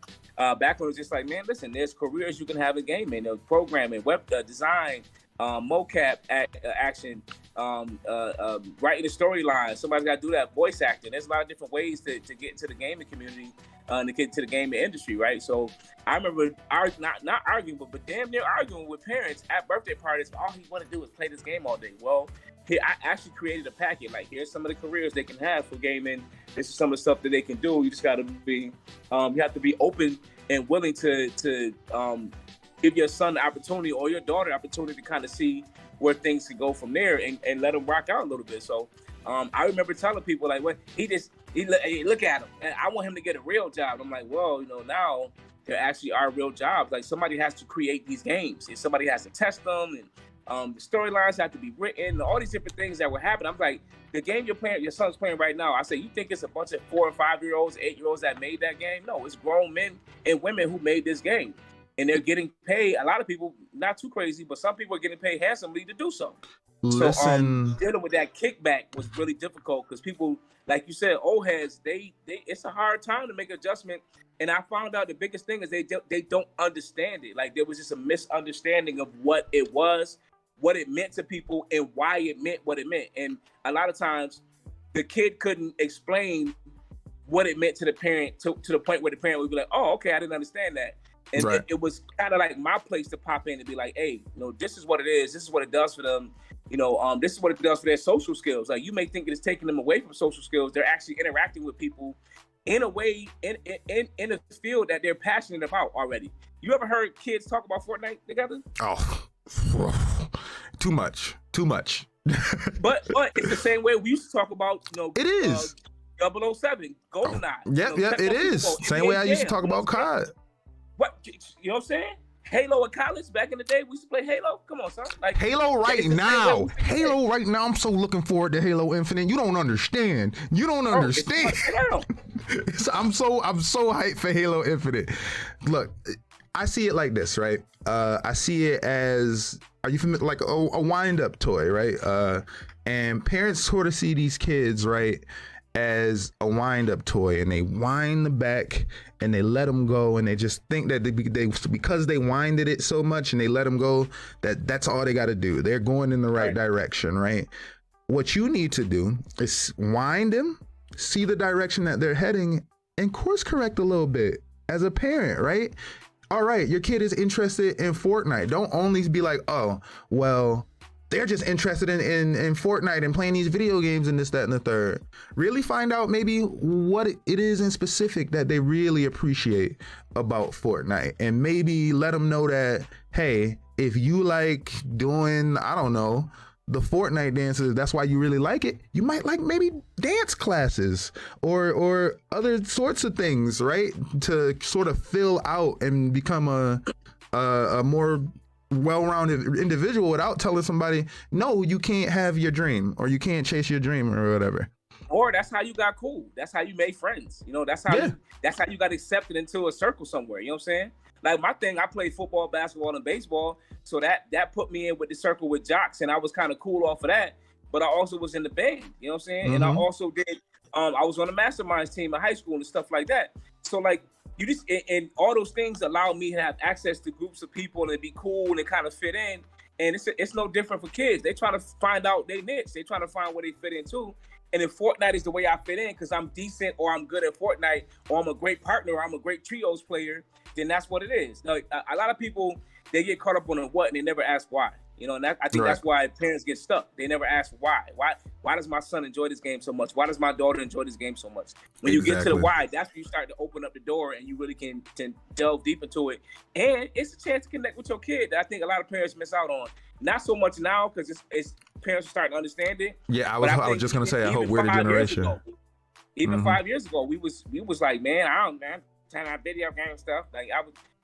S3: Back when it was just like, man, listen, there's careers you can have in gaming, programming, web design, mocap action, writing the storyline. Somebody's got to do that. Voice acting. There's a lot of different ways to get into the gaming community, to get into the gaming industry, right? So I remember not arguing, but damn near arguing with parents at birthday parties. All he want to do is play this game all day. Well, I actually created a packet. Like, here's some of the careers they can have for gaming. This is some of the stuff that they can do. You just got to be, you have to be open and willing to give your son the opportunity or your daughter the opportunity to kind of see where things can go from there and let them rock out a little bit. So I remember telling people, like, what he look at him, and I want him to get a real job. I'm like, well, now there actually are real jobs. Like, somebody has to create these games, and somebody has to test them, and the storylines have to be written, and all these different things that will happen. I'm like, the game your son's playing right now, I say, you think it's a bunch of 4 and 5-year-olds, 8-year-olds that made that game? No, it's grown men and women who made this game. And they're getting paid. A lot of people, not too crazy, but some people are getting paid handsomely to do so.
S1: Listen.
S3: So dealing with that kickback was really difficult because people, like you said, old heads, it's a hard time to make adjustment. And I found out the biggest thing is they don't understand it. Like, there was just a misunderstanding of what it was, what it meant to people, and why it meant what it meant. And a lot of times, the kid couldn't explain what it meant to the parent to the point where the parent would be like, "Oh, okay, I didn't understand that." And
S1: right.
S3: it was kind of like my place to pop in and be like, hey, this is what it is. This is what it does for them. This is what it does for their social skills. Like, you may think it's taking them away from social skills. They're actually interacting with people in a way, in a field that they're passionate about already. You ever heard kids talk about Fortnite together?
S1: Oh, too much.
S3: But it's the same way we used to talk about,
S1: it is
S3: 007, GoldenEye.
S1: Yep, it is. Same way I used to talk about COD.
S3: What, you know what I'm saying? Halo in college back in the day, we used to play Halo. Come on, son. Like,
S1: Halo right now, I'm so looking forward to Halo Infinite. You don't understand. I'm so hyped for Halo Infinite. Look, I see it like this, right? I see it as, are you familiar, like a wind-up toy, right? And parents sort of see these kids, right, as a wind-up toy, and they wind the back and they let them go, and they just think that they because they winded it so much and they let them go, that's all they got to do. They're going in the right direction, right? What you need to do is wind them, see the direction that they're heading, and course correct a little bit as a parent, right? All right, your kid is interested in Fortnite. Don't only be like, oh, well, they're just interested in Fortnite and playing these video games and this, that, and the third. Really find out maybe what it is in specific that they really appreciate about Fortnite. And maybe let them know that, hey, if you like doing, I don't know, the Fortnite dances, that's why you really like it. You might like maybe dance classes or other sorts of things, right? To sort of fill out and become a more well-rounded individual without telling somebody, no, you can't have your dream or you can't chase your dream or whatever.
S3: Or that's how you got cool. That's how you made friends. That's how you got accepted into a circle somewhere. You know what I'm saying? Like, my thing, I played football, basketball, and baseball, so that put me in with the circle with jocks, and I was kind of cool off of that. But I also was in the band. You know what I'm saying? Mm-hmm. And I also did I was on a masterminds team in high school and stuff like that. So like you just and all those things allow me to have access to groups of people and be cool and kind of fit in. And it's no different for kids. They trying to find out their niche. They trying to find where they fit in too. And if Fortnite is the way I fit in because I'm decent or I'm good at Fortnite or I'm a great partner or I'm a great trios player, then that's what it is. Like, a lot of people, they get caught up on a what and they never ask why. You know, and I think that's why parents get stuck. They never ask why. Why does my son enjoy this game so much? Why does my daughter enjoy this game so much? When you get to the why, that's when you start to open up the door and you really can delve deep into it. And it's a chance to connect with your kid that I think a lot of parents miss out on. Not so much now because it's parents are starting to understand it.
S1: Yeah, I was just gonna say I hope we're the generation.
S3: Even 5 years ago, we was like, man, I'm trying to have video game stuff. Like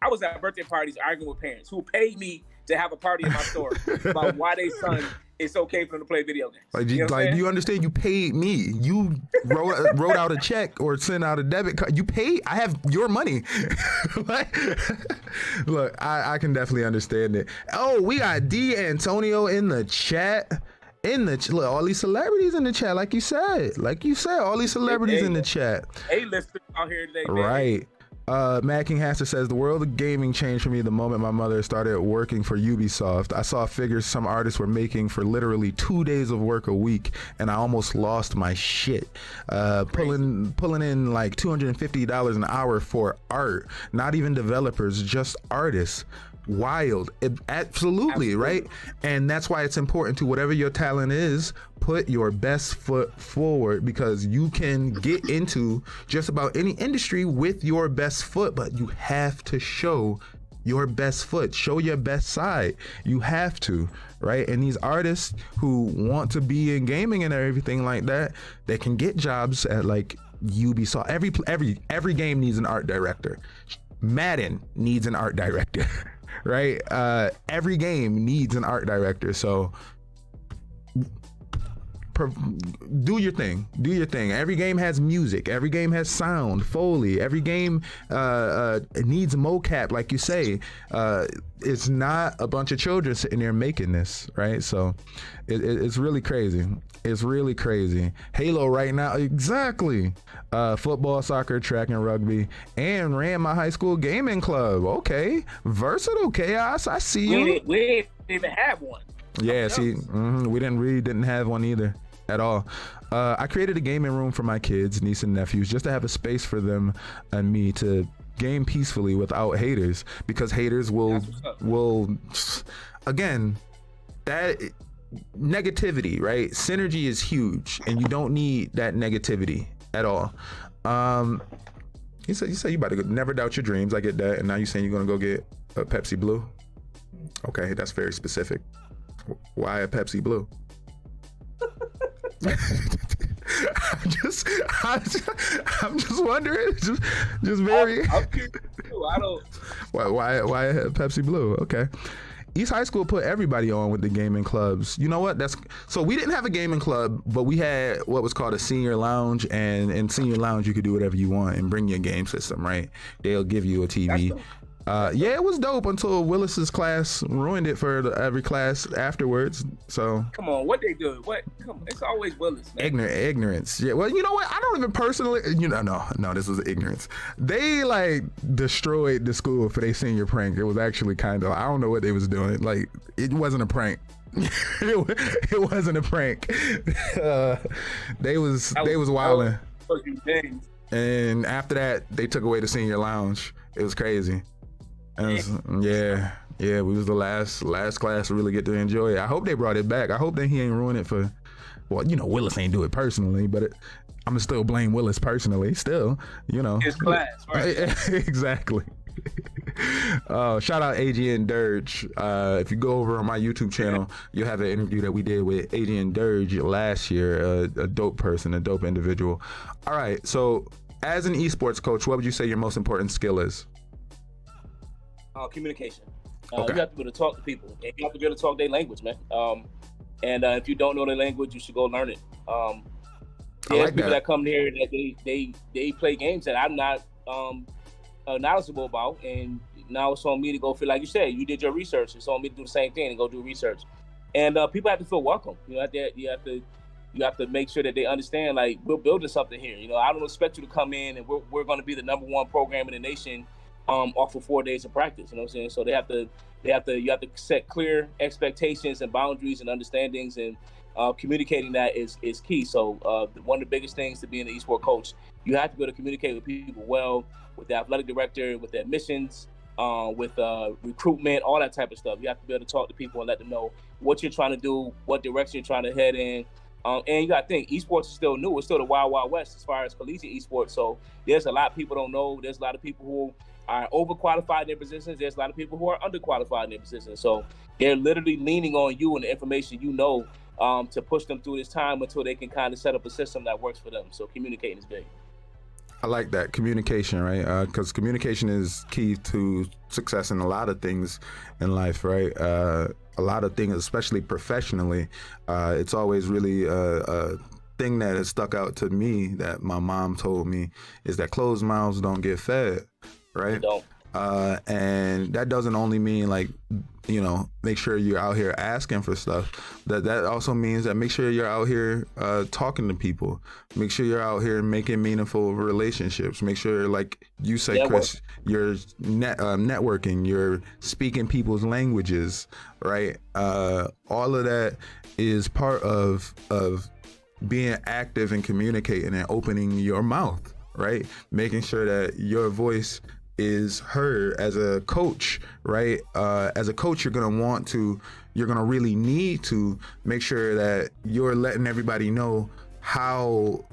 S3: I was at birthday parties arguing with parents who paid me to have a party in my store about why their son it's okay for them to play video games.
S1: Like, you understand? You paid me. You wrote out a check or sent out a debit card. You paid. I have your money. Look, I can definitely understand it. Oh, we got D Antonio in the chat. Look, all these celebrities in the chat, like you said, all these celebrities in the chat.
S3: A-listers out here today, man.
S1: Right. Macking Haster says, the world of gaming changed for me the moment my mother started working for Ubisoft. I saw figures some artists were making for literally 2 days of work a week, and I almost lost my shit. Pulling in like $250 an hour for art, not even developers, just artists. Wild. Absolutely, right? And that's why it's important to, whatever your talent is, put your best foot forward, because you can get into just about any industry with your best foot, but you have to show your best foot, show your best side. You have to, right? And these artists who want to be in gaming and everything like that, they can get jobs at like Ubisoft. Every game needs an art director. Madden needs an art director. Right? Every game needs an art director. So do your thing. Every game has music. Every game has sound, Foley. Every game it needs mocap, like you say. It's not a bunch of children sitting there making this, right? So it's really crazy. It's really crazy. Halo right now, exactly. Football, soccer, track, and rugby, and ran my high school gaming club. Okay, versatile chaos. I see you.
S3: We didn't even have one.
S1: Yeah, see, we didn't have one either at all. I created a gaming room for my kids, niece and nephews, just to have a space for them and me to game peacefully without haters, because haters will again, that negativity, right? Synergy is huge, and you don't need that negativity at all. You said you about to never doubt your dreams. I get that, and now you're saying you're gonna go get a Pepsi Blue. Okay, that's very specific. Why a Pepsi Blue? I'm just wondering. Just very.
S3: I'm curious too. I don't.
S1: Why a Pepsi Blue? Okay. East High School put everybody on with the gaming clubs. You know what? So we didn't have a gaming club, but we had what was called a senior lounge, and in senior lounge you could do whatever you want and bring your game system, right? They'll give you a TV. Yeah, it was dope until Willis's class ruined it for every class afterwards. So
S3: come on, what they do? It's always Willis, man.
S1: Ignorance. Yeah. Well, you know what? I don't even personally. No. This was ignorance. They like destroyed the school for their senior prank. It was actually kind of. I don't know what they was doing. Like, it wasn't a prank. It wasn't a prank. They was wilding. And after that, they took away the senior lounge. It was crazy. Yeah, we was the last class to really get to enjoy it. I hope they brought it back. I hope that he ain't ruin it for, well, Willis ain't do it personally, but I'm gonna still blame Willis personally. Still, his class, right? Exactly. Shout out AGN Dirge. If you go over on my YouTube channel, you'll have an interview that we did with AGN Dirge last year. A dope person, a dope individual. All right, so as an esports coach, what would you say your most important skill is?
S3: Communication. You have to be able to talk to people, and you have to be able to talk their language, man. And if you don't know their language, you should go learn it. There's people that come here that they play games that I'm not knowledgeable about, and now it's on me to go feel like you said. You did your research. It's on me to do the same thing and go do research. And people have to feel welcome. You have to You have to make sure that they understand, like, we're building something here. You know, I don't expect you to come in and we're going to be the #1 program in the nation off of 4 days of practice. You know what I'm saying? So you have to set clear expectations and boundaries and understandings, and communicating that is key. So one of the biggest things to being an esports coach, you have to be able to communicate with people well, with the athletic director, with the admissions, with recruitment, all that type of stuff. You have to be able to talk to people and let them know what you're trying to do, what direction you're trying to head in. And you got to think, esports is still new. It's still the wild, wild west as far as collegiate esports. So there's a lot of people don't know. There's a lot of people who are overqualified in their positions. There's a lot of people who are underqualified in their positions. So they're literally leaning on you and the information you know to push them through this time until they can kind of set up a system that works for them. So communicating is big.
S1: I like that, communication, right? Because communication is key to success in a lot of things in life, right? A lot of things, especially professionally. It's always really a thing that has stuck out to me that my mom told me is that closed mouths don't get fed, right?
S3: They don't.
S1: And that doesn't only mean like, you know, make sure you're out here asking for stuff. That also means that make sure you're out here talking to people. Make sure you're out here making meaningful relationships. Make sure, like you say, Chris, you're networking. You're speaking people's languages, right? All of that is part of being active and communicating and opening your mouth, right? Making sure that your voice is heard as a coach, right? As a coach, you're gonna really need to make sure that you're letting everybody know how,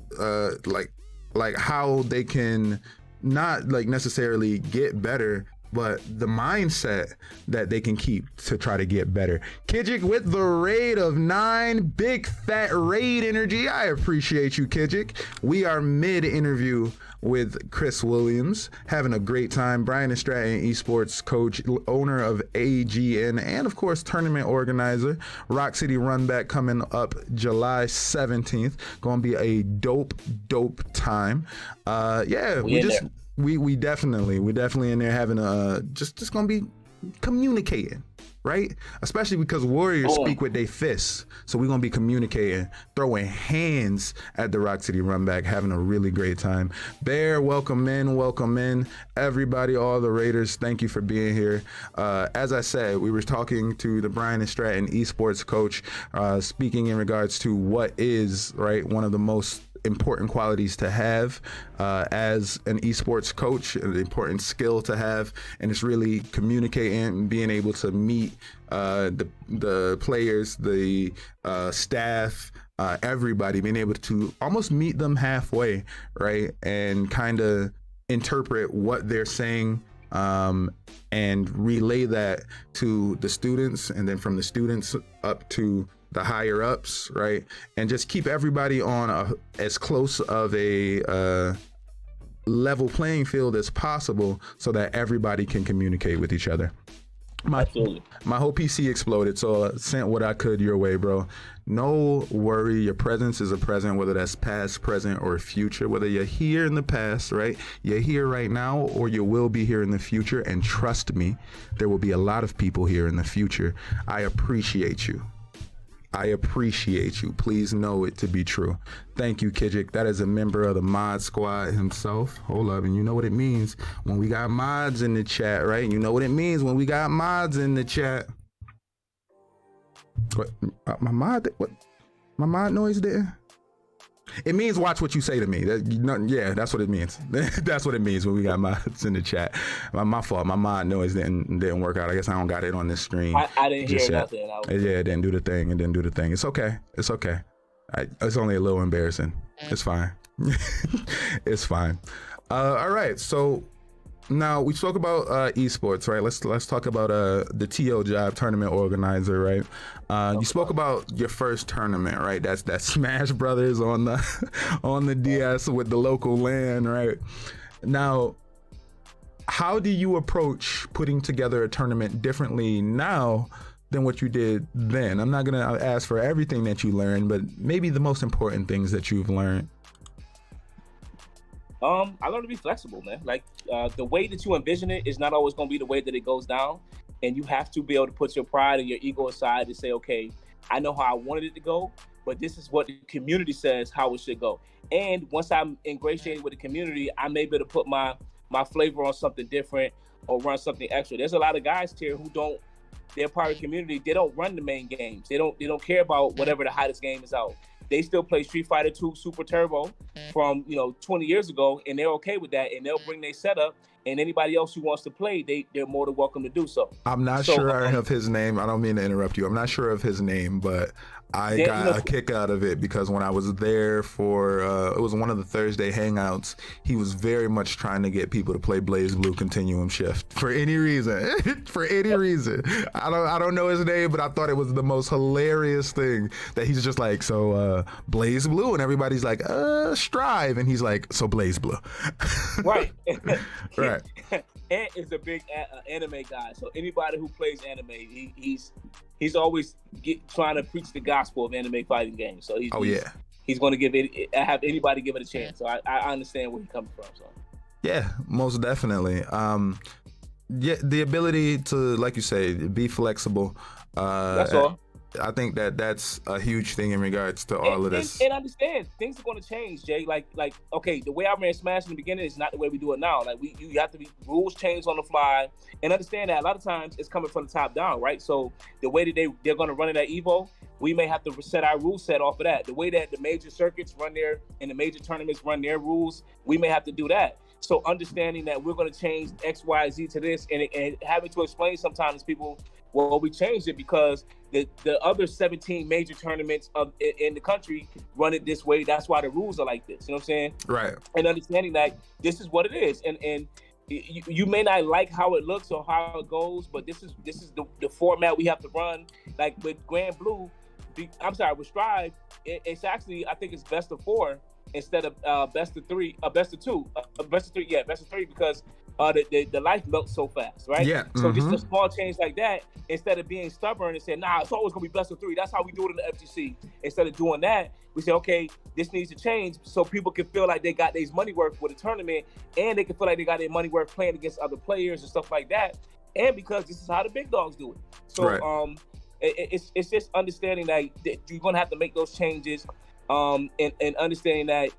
S1: like how they can not like necessarily get better, but the mindset that they can keep to try to get better. Kijik with the raid of 9, big fat raid energy. I appreciate you, Kijik. We are mid-interview with Chris Williams, having a great time. Bryant and Stratton Esports coach, owner of AGN, and of course tournament organizer. Rock City Runback coming up July 17th. Gonna be a dope time. We definitely in there having a just gonna be communicating, right? Especially because warriors speak with their fists, so we're gonna be communicating, throwing hands at the Rock City Runback, having a really great time. Bear, welcome in, everybody, all the Raiders. Thank you for being here. As I said, we were talking to the Bryant and Stratton Esports coach, speaking in regards to what is one of the most important qualities to have as an esports coach, an important skill to have, and it's really communicating and being able to meet the players, the staff, everybody, being able to almost meet them halfway, right, and kind of interpret what they're saying and relay that to the students, and then from the students up to the higher ups, right? And just keep everybody on as close of a level playing field as possible so that everybody can communicate with each other. My whole PC exploded, so I sent what I could your way, bro. No worry, your presence is a present, whether that's past, present, or future. Whether you're here in the past, right? You're here right now, or you will be here in the future. And trust me, there will be a lot of people here in the future. I appreciate you. Please know it to be true. Thank you, Kijik. That is a member of the mod squad himself. Hold up, and you know what it means when we got mods in the chat, right? You know what it means when we got mods in the chat. What? My mod noise there? It means watch what you say to me. That's what it means. That's what it means when we got mods in the chat. My fault. My mod noise didn't work out. I guess I don't got it on this screen.
S3: I didn't hear nothing.
S1: It didn't do the thing. It's okay. It's only a little embarrassing. It's fine. It's fine. All right. So now we spoke about esports, right? Let's talk about the TO job, tournament organizer, right? You spoke about your first tournament, right? That's Smash Brothers on the DS with the local LAN, right? Now, how do you approach putting together a tournament differently now than what you did then? I'm not gonna ask for everything that you learned, but maybe the most important things that you've learned.
S3: I learned to be flexible, man. Like the way that you envision it is not always going to be the way that it goes down. And you have to be able to put your pride and your ego aside to say, okay, I know how I wanted it to go, but this is what the community says how it should go. And once I'm ingratiated with the community, I'm able to put my flavor on something different or run something extra. There's a lot of guys here who don't. They're part of the community. They don't run the main games. They don't care about whatever the hottest game is out. They still play Street Fighter 2 Super Turbo from 20 years ago, and they're okay with that. And they'll bring their setup. And anybody else who wants to play, they're more than welcome to do so.
S1: I'm not sure of his name. I don't mean to interrupt you. I'm not sure of his name, but I got a kick out of it because when I was there for, it was one of the Thursday hangouts, he was very much trying to get people to play Blaze Blue Continuum Shift for any reason. For any reason. I don't know his name, but I thought it was the most hilarious thing that he's just like, so Blaze Blue, and everybody's like, Strive, and he's like, so Blaze Blue.
S3: Right.
S1: Right.
S3: Ant is a big anime guy, so anybody who plays anime, he's always trying to preach the gospel of anime fighting games. So he's going to have anybody give it a chance. So I understand where he's coming from. So
S1: yeah, most definitely. Yeah, the ability to, like you say, be flexible.
S3: That's all.
S1: I think that's a huge thing in regards to all of this.
S3: And understand, things are going to change, Jay. Like, okay, the way I ran Smash in the beginning is not the way we do it now. Like, you have to rules change on the fly, and understand that a lot of times it's coming from the top down, right? So the way that they're going to run it at Evo, we may have to set our rule set off of that. The way that the major circuits run and the major tournaments run their rules, we may have to do that. So understanding that we're going to change X, Y, Z to this, and having to explain sometimes to people, well, we changed it because the other 17 major tournaments in the country run it this way. That's why the rules are like this. You know what I'm saying?
S1: Right.
S3: And understanding that this is what it is. And you may not like how it looks or how it goes, but this is the format we have to run. Like with Grand Blue, with Strive, it's actually, I think it's best of 4 instead of best of 3, best of 2, best of 3, because the life melts so fast, right?
S1: Yeah.
S3: So just a small change like that, instead of being stubborn and saying, nah, it's always gonna be best of 3. That's how we do it in the FGC. Instead of doing that, we say, okay, this needs to change so people can feel like they got their money worth with a tournament, and they can feel like they got their money worth playing against other players and stuff like that. And because this is how the big dogs do it. So
S1: right.
S3: It's just understanding that you're gonna have to make those changes, and understanding that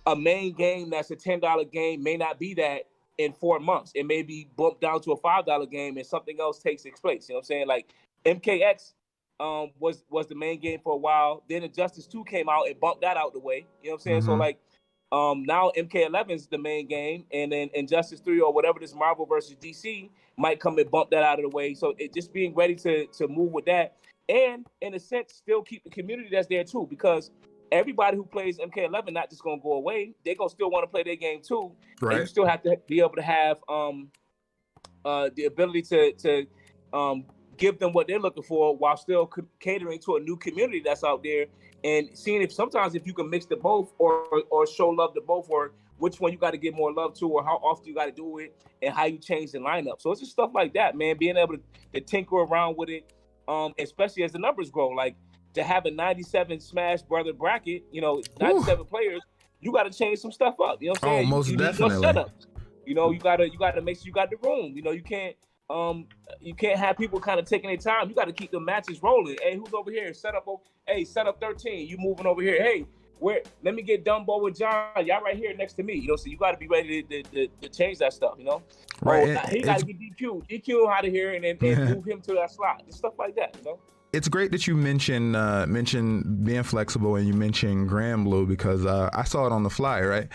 S3: a main game that's a $10 game may not be that in 4 months. It may be bumped down to a $5 game and something else takes its place. You know what I'm saying? Like MKX was the main game for a while. Then Injustice 2 came out and bumped that out the way. You know what I'm saying? So like now MK11 is the main game, and then Injustice 3 or whatever this Marvel versus DC might come and bump that out of the way. So it just being ready to move with that, and in a sense still keep the community that's there too, because everybody who plays MK11 not just gonna go away. They're gonna still want to play their game too.
S1: Right.
S3: And you still have to be able to have the ability to give them what they're looking for while still catering to a new community that's out there, and seeing if you can mix the both or show love to both, or which one you got to give more love to, or how often you got to do it, and how you change the lineup. So it's just stuff like that, man. Being able to tinker around with it, especially as the numbers grow. Like, to have a 97 Smash Brother bracket, 97 players, you got to change some stuff up. You know what I'm saying?
S1: Oh, most
S3: you
S1: definitely.
S3: Need more setups. You got to make sure you got the room. You can't have people kind of taking their time. You got to keep the matches rolling. Hey, who's over here? Set up 13. You moving over here? Hey, let me get Dumbo and John. Y'all right here next to me. So you got to be ready to change that stuff.
S1: Right.
S3: He got to get DQ him out of here and move him to that slot. Just stuff like that.
S1: It's great that you mention being flexible, and you mentioned Grand Blue, because I saw it on the fly, right?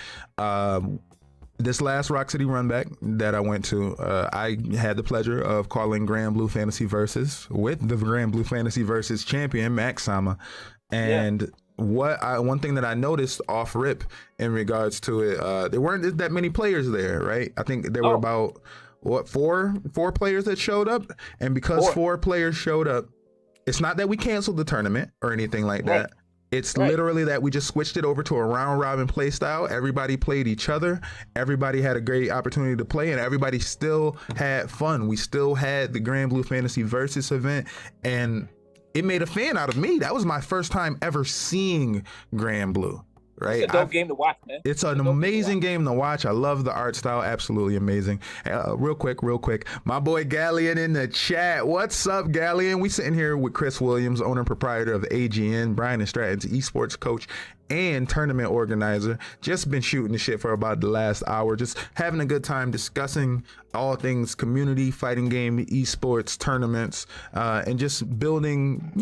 S1: This last Rock City Runback that I went to, I had the pleasure of calling Grand Blue Fantasy Versus with the Grand Blue Fantasy Versus champion, Max Sama. And one thing that I noticed off rip in regards to it, there weren't that many players there, right? I think there were about, four players that showed up. And because four players showed up, it's not that we canceled the tournament or anything like that. It's literally that we just switched it over to a round robin play style. Everybody played each other. Everybody had a great opportunity to play, and everybody still had fun. We still had the Grand Blue Fantasy Versus event, and it made a fan out of me. That was my first time ever seeing Grand Blue. right?
S3: It's a dope game to watch, man.
S1: It's an amazing game to watch. I love the art style. Absolutely amazing. Real quick. My boy Gallion in the chat. What's up, Gallion? We sitting here with Chris Williams, owner and proprietor of AGN, Bryant and Stratton's esports coach and tournament organizer. Just been shooting the shit for about the last hour. Just having a good time discussing all things community, fighting game, esports, tournaments, and just building,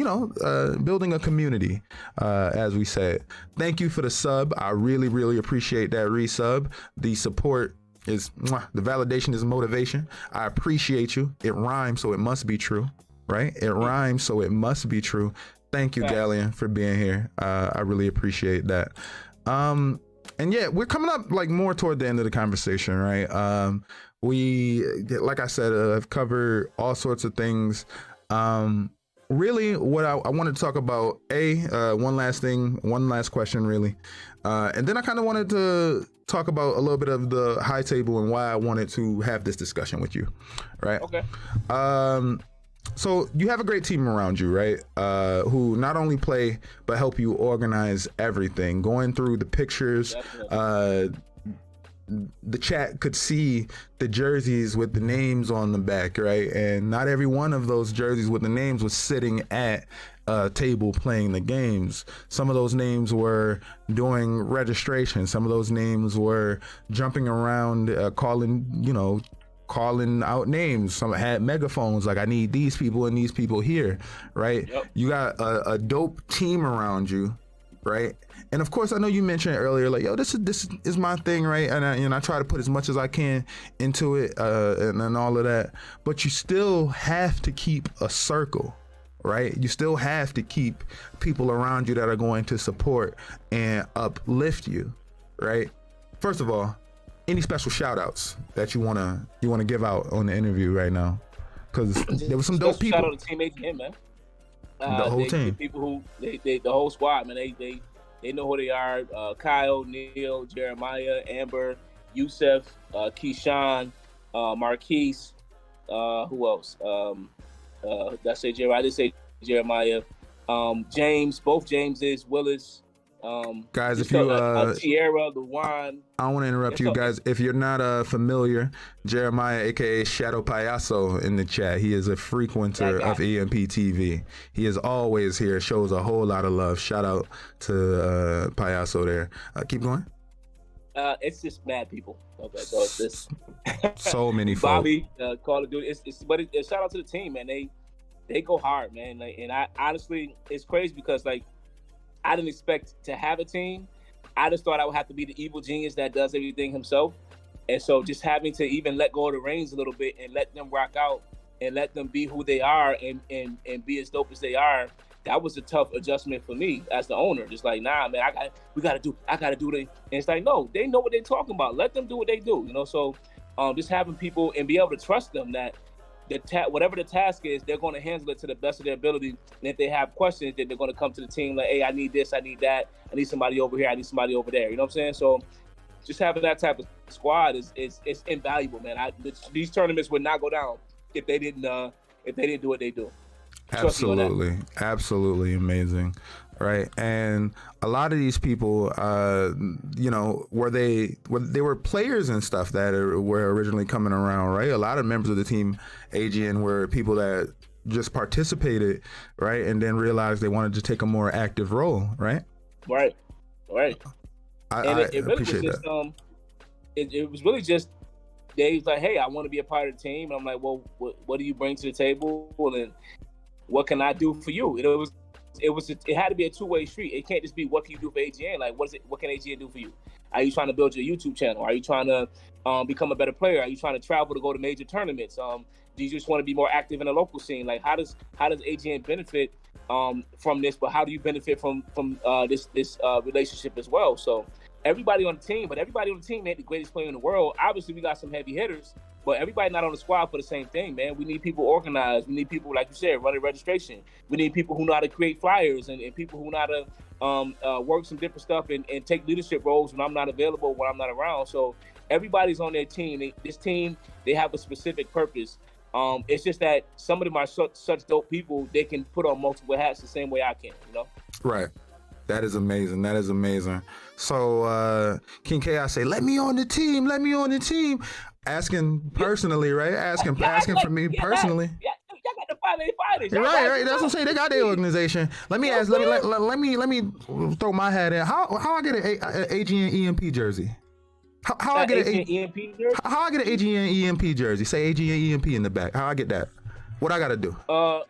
S1: building a community, as we said. Thank you for the sub. I really, really appreciate that resub. The support is, the validation is motivation. I appreciate you. It rhymes, so it must be true, right? It rhymes, so it must be true. Thank you, Gallion, for being here. I really appreciate that. And yeah, we're coming up like more toward the end of the conversation, right? We, like I said, I've covered all sorts of things. Really, what I wanted to talk about, one last question, really. And then I kind of wanted to talk about a little bit of the high table and why I wanted to have this discussion with you, right? Okay. So you have a great team around you, right? Who not only play, but help you organize everything. Going through the pictures, the chat could see the jerseys with the names on the back, right? And not every one of those jerseys with the names was sitting at a table playing the games. Some of those names were doing registration. Some of those names were jumping around, calling out names. Some had megaphones, like I need these people and these people here, right? Yep. You got a dope team around you, right? And of course, I know you mentioned earlier, like, yo, this is my thing, right? And I try to put as much as I can into it, and all of that. But you still have to keep a circle, right? You still have to keep people around you that are going to support and uplift you, right? First of all, any special shout outs that you wanna give out on the interview right now? Because there was some dope people.
S3: Shout out to Team AGN, man.
S1: The whole team.
S3: The people who the whole squad, man. They know who they are. Kyle, Neil, Jeremiah, Amber, Yusef, Keyshawn, Marquise. Who else? Did I say Jeremiah? I did say Jeremiah. James, both Jameses, Willis.
S1: Guys, if you
S3: Tierra, Luwan.
S1: I don't want to interrupt you guys. If you're not familiar, Jeremiah, aka Shadow Payaso, in the chat. He is a frequenter of EMP TV. He is always here. Shows a whole lot of love. Shout out to Payaso there. Keep going.
S3: It's just mad people. Okay, so it's just
S1: so many folks.
S3: Bobby, Call of Duty. But shout out to the team, man. They go hard, man. And I honestly, it's crazy because I didn't expect to have a team. I just thought I would have to be the evil genius that does everything himself. And so just having to even let go of the reins a little bit and let them rock out and let them be who they are and be as dope as they are, that was a tough adjustment for me as the owner. Just like, nah, man, I gotta do it. And it's like, no, they know what they're talking about. Let them do what they do, So just having people and be able to trust them that whatever the task is, they're going to handle it to the best of their ability. And if they have questions, then they're going to come to the team like, hey, I need this, I need that, I need somebody over here, I need somebody over there. You know what I'm saying? So just having that type of squad is invaluable, man. These tournaments would not go down if they didn't do what they do.
S1: Absolutely amazing, right? And a lot of these people, they were players and stuff that were originally coming around, right? A lot of members of the team AGN were people that just participated, right, and then realized they wanted to take a more active role, right?
S3: Right.
S1: I
S3: really
S1: appreciate
S3: was just,
S1: that.
S3: It was really just they was like, hey, I want to be a part of the team, and I'm like, well, what do you bring to the table, and what can I do for you? It had to be a two-way street. It can't just be what can you do for AGN? Like, what can AGN do for you? Are you trying to build your YouTube channel? Are you trying to become a better player? Are you trying to travel to go to major tournaments? Do you just want to be more active in the local scene? Like, how does AGN benefit from this? But how do you benefit from this relationship as well? So everybody on the team, ain't the greatest player in the world. Obviously, we got some heavy hitters, but everybody not on the squad for the same thing, man. We need people organized. We need people, like you said, running registration. We need people who know how to create flyers and people who know how to work some different stuff and take leadership roles when I'm not available, when I'm not around. So everybody's on their team. This team, they have a specific purpose. It's just that some of them are such dope people, they can put on multiple hats the same way I can,
S1: Right. That is amazing. That is amazing. So King Chaos say, let me on the team. Let me on the team. Asking personally, right? Asking for me personally.
S3: Yeah, y'all got the 5A fighters.
S1: You're right. That's what I'm saying. They got their organization. Let me ask. Let me throw my hat in. How I get an AGN EMP jersey? How I get an
S3: EMP jersey?
S1: How I get an AGN EMP jersey? Say AGN EMP in the back. How I get that? What I gotta do?
S3: I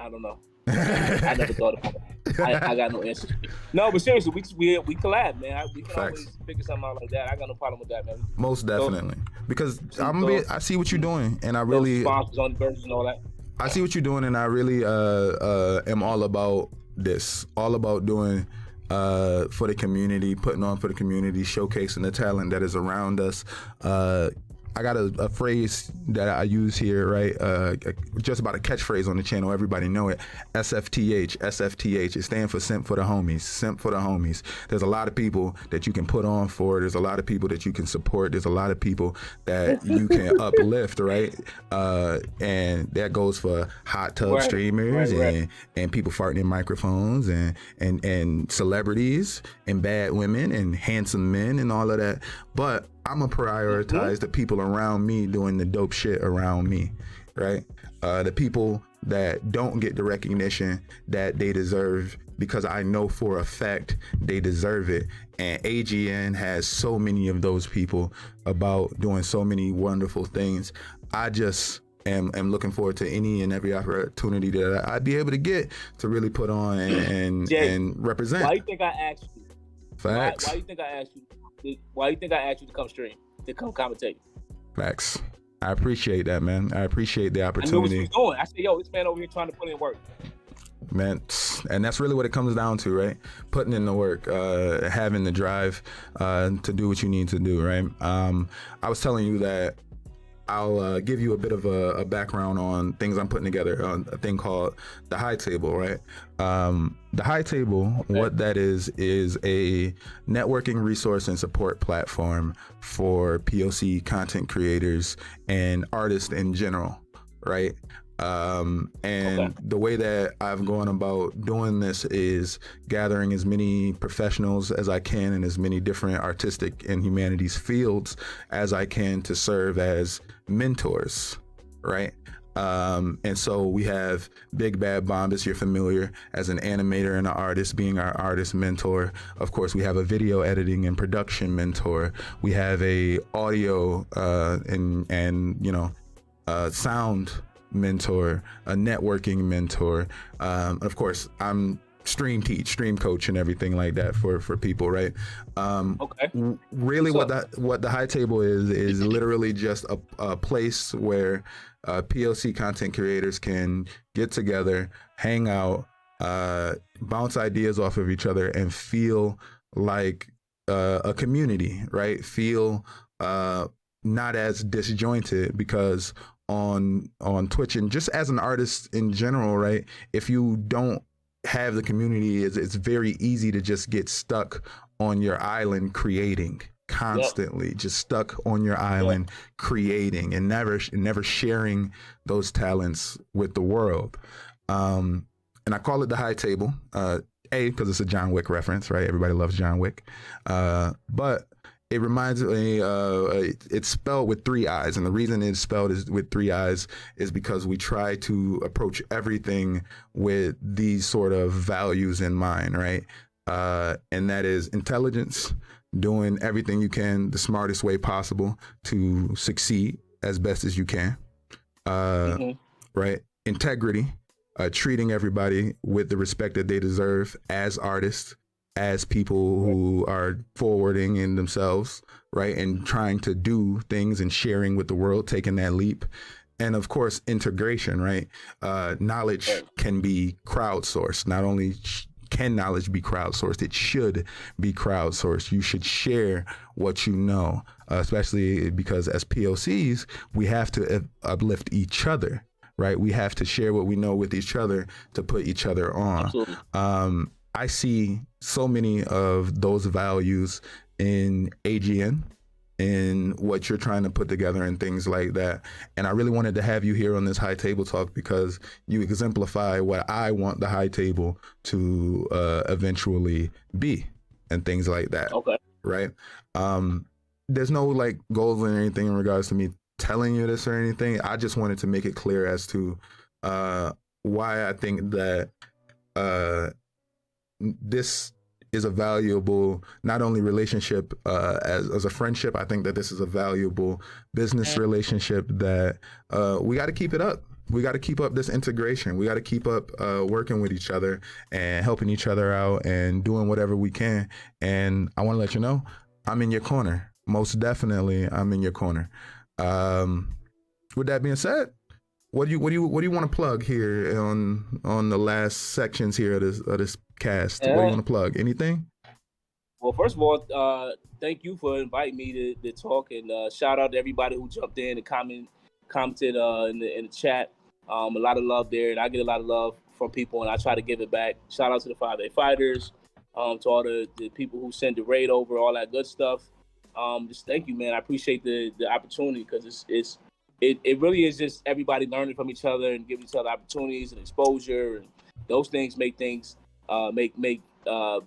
S3: don't know. I never thought about it. I got no answer. No, but seriously, we collab, man. We can always figure something out like that. I got no problem with that, man.
S1: Most definitely, because I see what you're doing, and I really
S3: sponsors on the birds and all that.
S1: I see what you're doing, and I really am all about this. All about doing for the community, putting on for the community, showcasing the talent that is around us. I got a phrase that I use here, right? Just about a catchphrase on the channel. Everybody know it. SFTH, SFTH. It stands for Simp for the Homies. Simp for the Homies. There's a lot of people that you can put on for. There's a lot of people that you can support. There's a lot of people that you can uplift, right? And that goes for hot tub streamers and people farting in microphones and celebrities and bad women and handsome men and all of that. But I'm gonna prioritize the people around me doing the dope shit around me, right? The people that don't get the recognition that they deserve, because I know for a fact they deserve it. And AGN has so many of those people about doing so many wonderful things. I just am looking forward to any and every opportunity that I'd be able to get to really put on and represent.
S3: Why do you think I asked you?
S1: Facts.
S3: Why do you think I asked you? Why do you think I asked you to come stream, to come commentate?
S1: Facts. I appreciate that, man. I appreciate the opportunity.
S3: I knew what you was doing. I said, yo, this man over here trying to put in work.
S1: Man, and that's really what it comes down to, right? Putting in the work, having the drive to do what you need to do, right? I was telling you that I'll give you a bit of a background on things I'm putting together on a thing called the Hiii Table, right? The Hiii Table, what that is a networking resource and support platform for POC content creators and artists in general, right? The way that I've gone about doing this is gathering as many professionals as I can in as many different artistic and humanities fields as I can to serve as mentors, right? And so we have Big Bad Bombas, you're familiar, as an animator and an artist, being our artist mentor. Of course, we have a video editing and production mentor. We have a audio sound mentor, a networking mentor. Of course, I'm stream coach and everything like that for people, right? Really what the Hiii Table is literally just a place where POC content creators can get together, hang out, bounce ideas off of each other, and feel like a community, right? Feel not as disjointed, because on Twitch and just as an artist in general, right? If you don't have the community, it's very easy to just get stuck on your island creating constantly, just stuck on your island creating and never sharing those talents with the world. And I call it the Hiii Table, because it's a John Wick reference, right? Everybody loves John Wick. But it reminds me, it's spelled with 3 I's. And the reason it's spelled with 3 I's is because we try to approach everything with these sort of values in mind, right? And that is intelligence, doing everything you can the smartest way possible to succeed as best as you can, right? Integrity, treating everybody with the respect that they deserve as artists, as people who are forwarding in themselves, right? And trying to do things and sharing with the world, taking that leap. And of course, integration, right? Knowledge can be crowdsourced. Not only can knowledge be crowdsourced, it should be crowdsourced. You should share what you know, especially because as POCs, we have to uplift each other, right? We have to share what we know with each other to put each other on.
S3: Absolutely.
S1: I see so many of those values in AGN, in what you're trying to put together and things like that. And I really wanted to have you here on this High Table Talk because you exemplify what I want the High Table to eventually be and things like that.
S3: Okay.
S1: Right. There's no like goals or anything in regards to me telling you this or anything. I just wanted to make it clear as to why I think that this is a valuable, not only relationship as a friendship. I think that this is a valuable business relationship that we got to keep it up. We got to keep up this integration. We got to keep up working with each other and helping each other out and doing whatever we can. And I want to let you know, I'm in your corner. Most definitely, I'm in your corner. With that being said, what do you want to plug here on the last sections here of this cast? What do you want to plug? Anything?
S3: Well, first of all, thank you for inviting me to talk, and shout out to everybody who jumped in and commented in the chat. A lot of love there, and I get a lot of love from people, and I try to give it back. Shout out to the 5A Fighters, to all the people who send the raid over, all that good stuff. Just thank you, man. I appreciate the opportunity because it really is just everybody learning from each other and giving each other opportunities and exposure, and those things make things make the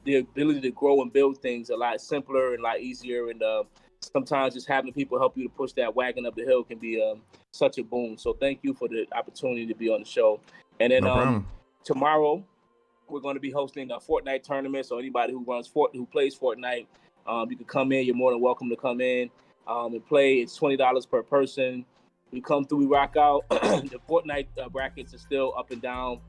S3: ability to grow and build things a lot simpler and a lot easier. And sometimes just having people help you to push that wagon up the hill can be such a boon. So thank you for the opportunity to be on the show. And then tomorrow we're going to be hosting a Fortnite tournament. So anybody who plays Fortnite, you can come in. You're more than welcome to come in and play. It's $20 per person. We come through, we rock out. The Fortnite brackets are still up and down.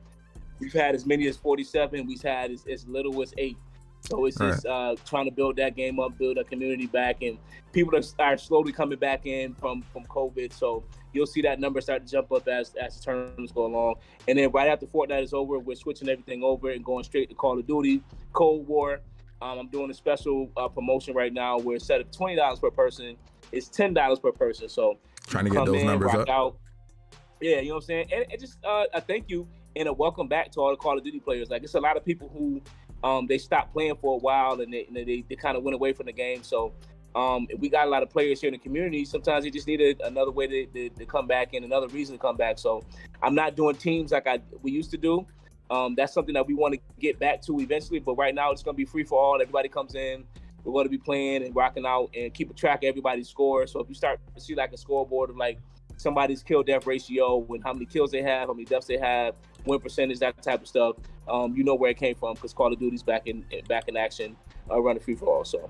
S3: We've had as many as 47. We've had as little as 8. So it's just trying to build that game up, build a community back, and people are slowly coming back in from COVID. So you'll see that number start to jump up as the tournaments go along. And then right after Fortnite is over, we're switching everything over and going straight to Call of Duty, Cold War. I'm doing a special promotion right now where instead of $20 per person, it's $10 per person. So
S1: trying to get those numbers up.
S3: Out. Yeah, you know what I'm saying? And just a thank you and a welcome back to all the Call of Duty players. Like, it's a lot of people who they stopped playing for a while and they kind of went away from the game. So we got a lot of players here in the community. Sometimes they just need another way to come back and another reason to come back. So I'm not doing teams like we used to do. That's something that we want to get back to eventually. But right now it's going to be free for all. Everybody comes in. We're going to be playing and rocking out and keep a track of everybody's score. So if you start to see like a scoreboard of like somebody's kill-death ratio and how many kills they have, how many deaths they have, win percentage, that type of stuff, you know where it came from because Call of Duty's back in action, running free for all. So,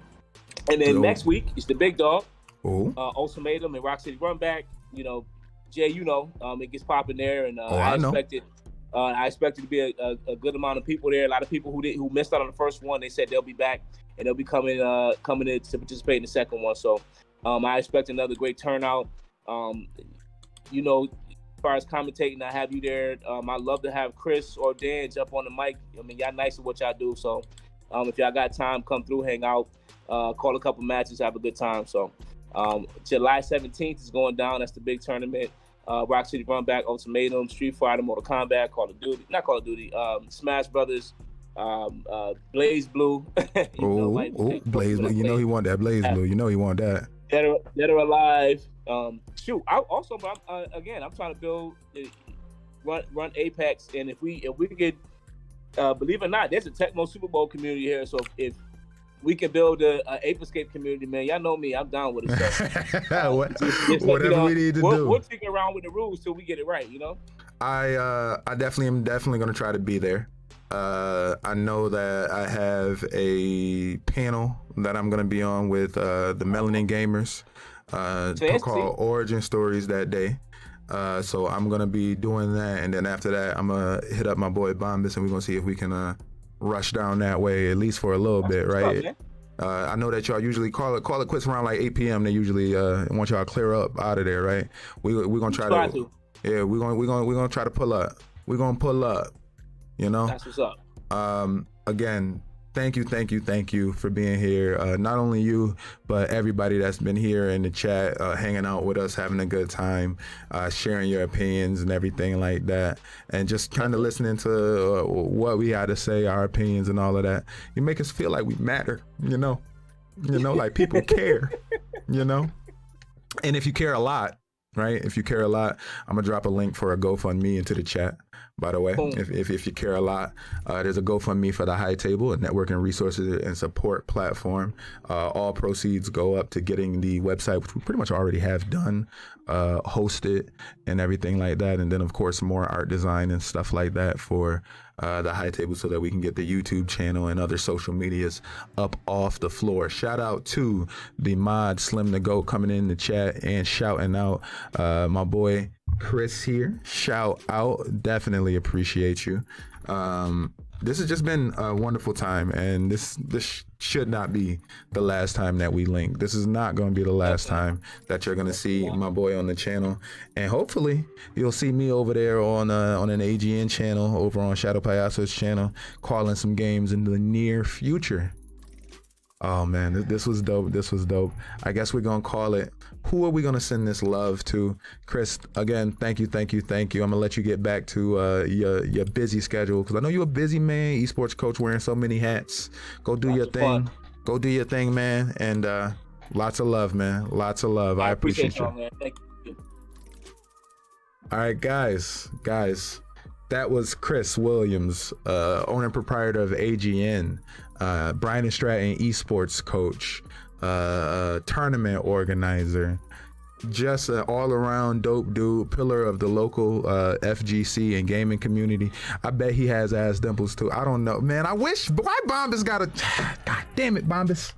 S3: and then next week it's the big dog, Ultimatum and Rock City Runback. You know, Jay, it gets popping there, and I expected to be a good amount of people there. A lot of people who missed out on the first one, they said they'll be back and they'll be coming in to participate in the second one. So I expect another great turnout. As far as commentating, I have you there. I love to have Chris or Dan jump on the mic. I mean, y'all nice at what y'all do. So if y'all got time, come through, hang out, call a couple matches, have a good time. So July 17th is going down. That's the big tournament. Rock City Runback, Ultimatum, Street Fighter, Mortal Kombat, Smash Brothers, Blaze Blue.
S1: Blaze Blue. You know he want that Blaze Blue. You know he want that.
S3: Dead or Alive. I'm trying to build run Apex, and if we could, believe it or not, there's a Tecmo Super Bowl community here. So if we can build a Ape Escape community, man, y'all know me, I'm down with it. So,
S1: whatever we need to do.
S3: We'll tinker around with the rules till we get it right.
S1: I definitely am gonna try to be there. I know that I have a panel that I'm gonna be on with the Melanin Gamers. Called Origin Stories that day. So I'm gonna be doing that, and then after that I'm gonna hit up my boy Bombus and we're gonna see if we can rush down that way at least for a little bit, right? I know that y'all usually call it quits around like 8 p.m. They usually want y'all clear up out of there, right? We're gonna try to. Yeah, we're gonna try to pull up. We're gonna pull up.
S3: That's what's up.
S1: Again, thank you for being here. Not only you, but everybody that's been here in the chat, hanging out with us, having a good time, sharing your opinions and everything like that, and just kind of listening to what we had to say, our opinions and all of that. You make us feel like we matter, You know, like people care, you know? And if you care a lot, right? If you care a lot, I'm gonna drop a link for a GoFundMe into the chat. By the way, if you care a lot, there's a GoFundMe for the High Table, a networking resources and support platform. All proceeds go up to getting the website, which we pretty much already have done, hosted and everything like that. And then, of course, more art design and stuff like that for the High Table so that we can get the YouTube channel and other social medias up off the floor. Shout out to the mod Slim the Goat coming in the chat and shouting out my boy Chris here. Shout out. Definitely appreciate you. This has just been a wonderful time, and this should not be the last time that we link. This is not going to be the last time that you're going to see my boy on the channel, and hopefully you'll see me over there on an AGN channel, over on Shadow Payaso's channel, calling some games in the near future. Oh man, this was dope. This was dope. I guess we're gonna call it. Who are we gonna send this love to? Chris, again, thank you. I'm gonna let you get back to your busy schedule, because I know you're a busy man, esports coach wearing so many hats. Go do your thing. Fun. Go do your thing, man. And lots of love, man. Lots of love. I appreciate you. Man. Thank you. All right, guys. That was Chris Williams, owner and proprietor of AGN, Bryant and Stratton Esports coach, tournament organizer, just an all-around dope dude, pillar of the local FGC and gaming community. I bet he has ass dimples too. I don't know, man. I wish. Why Bombas got a? God damn it, Bombas.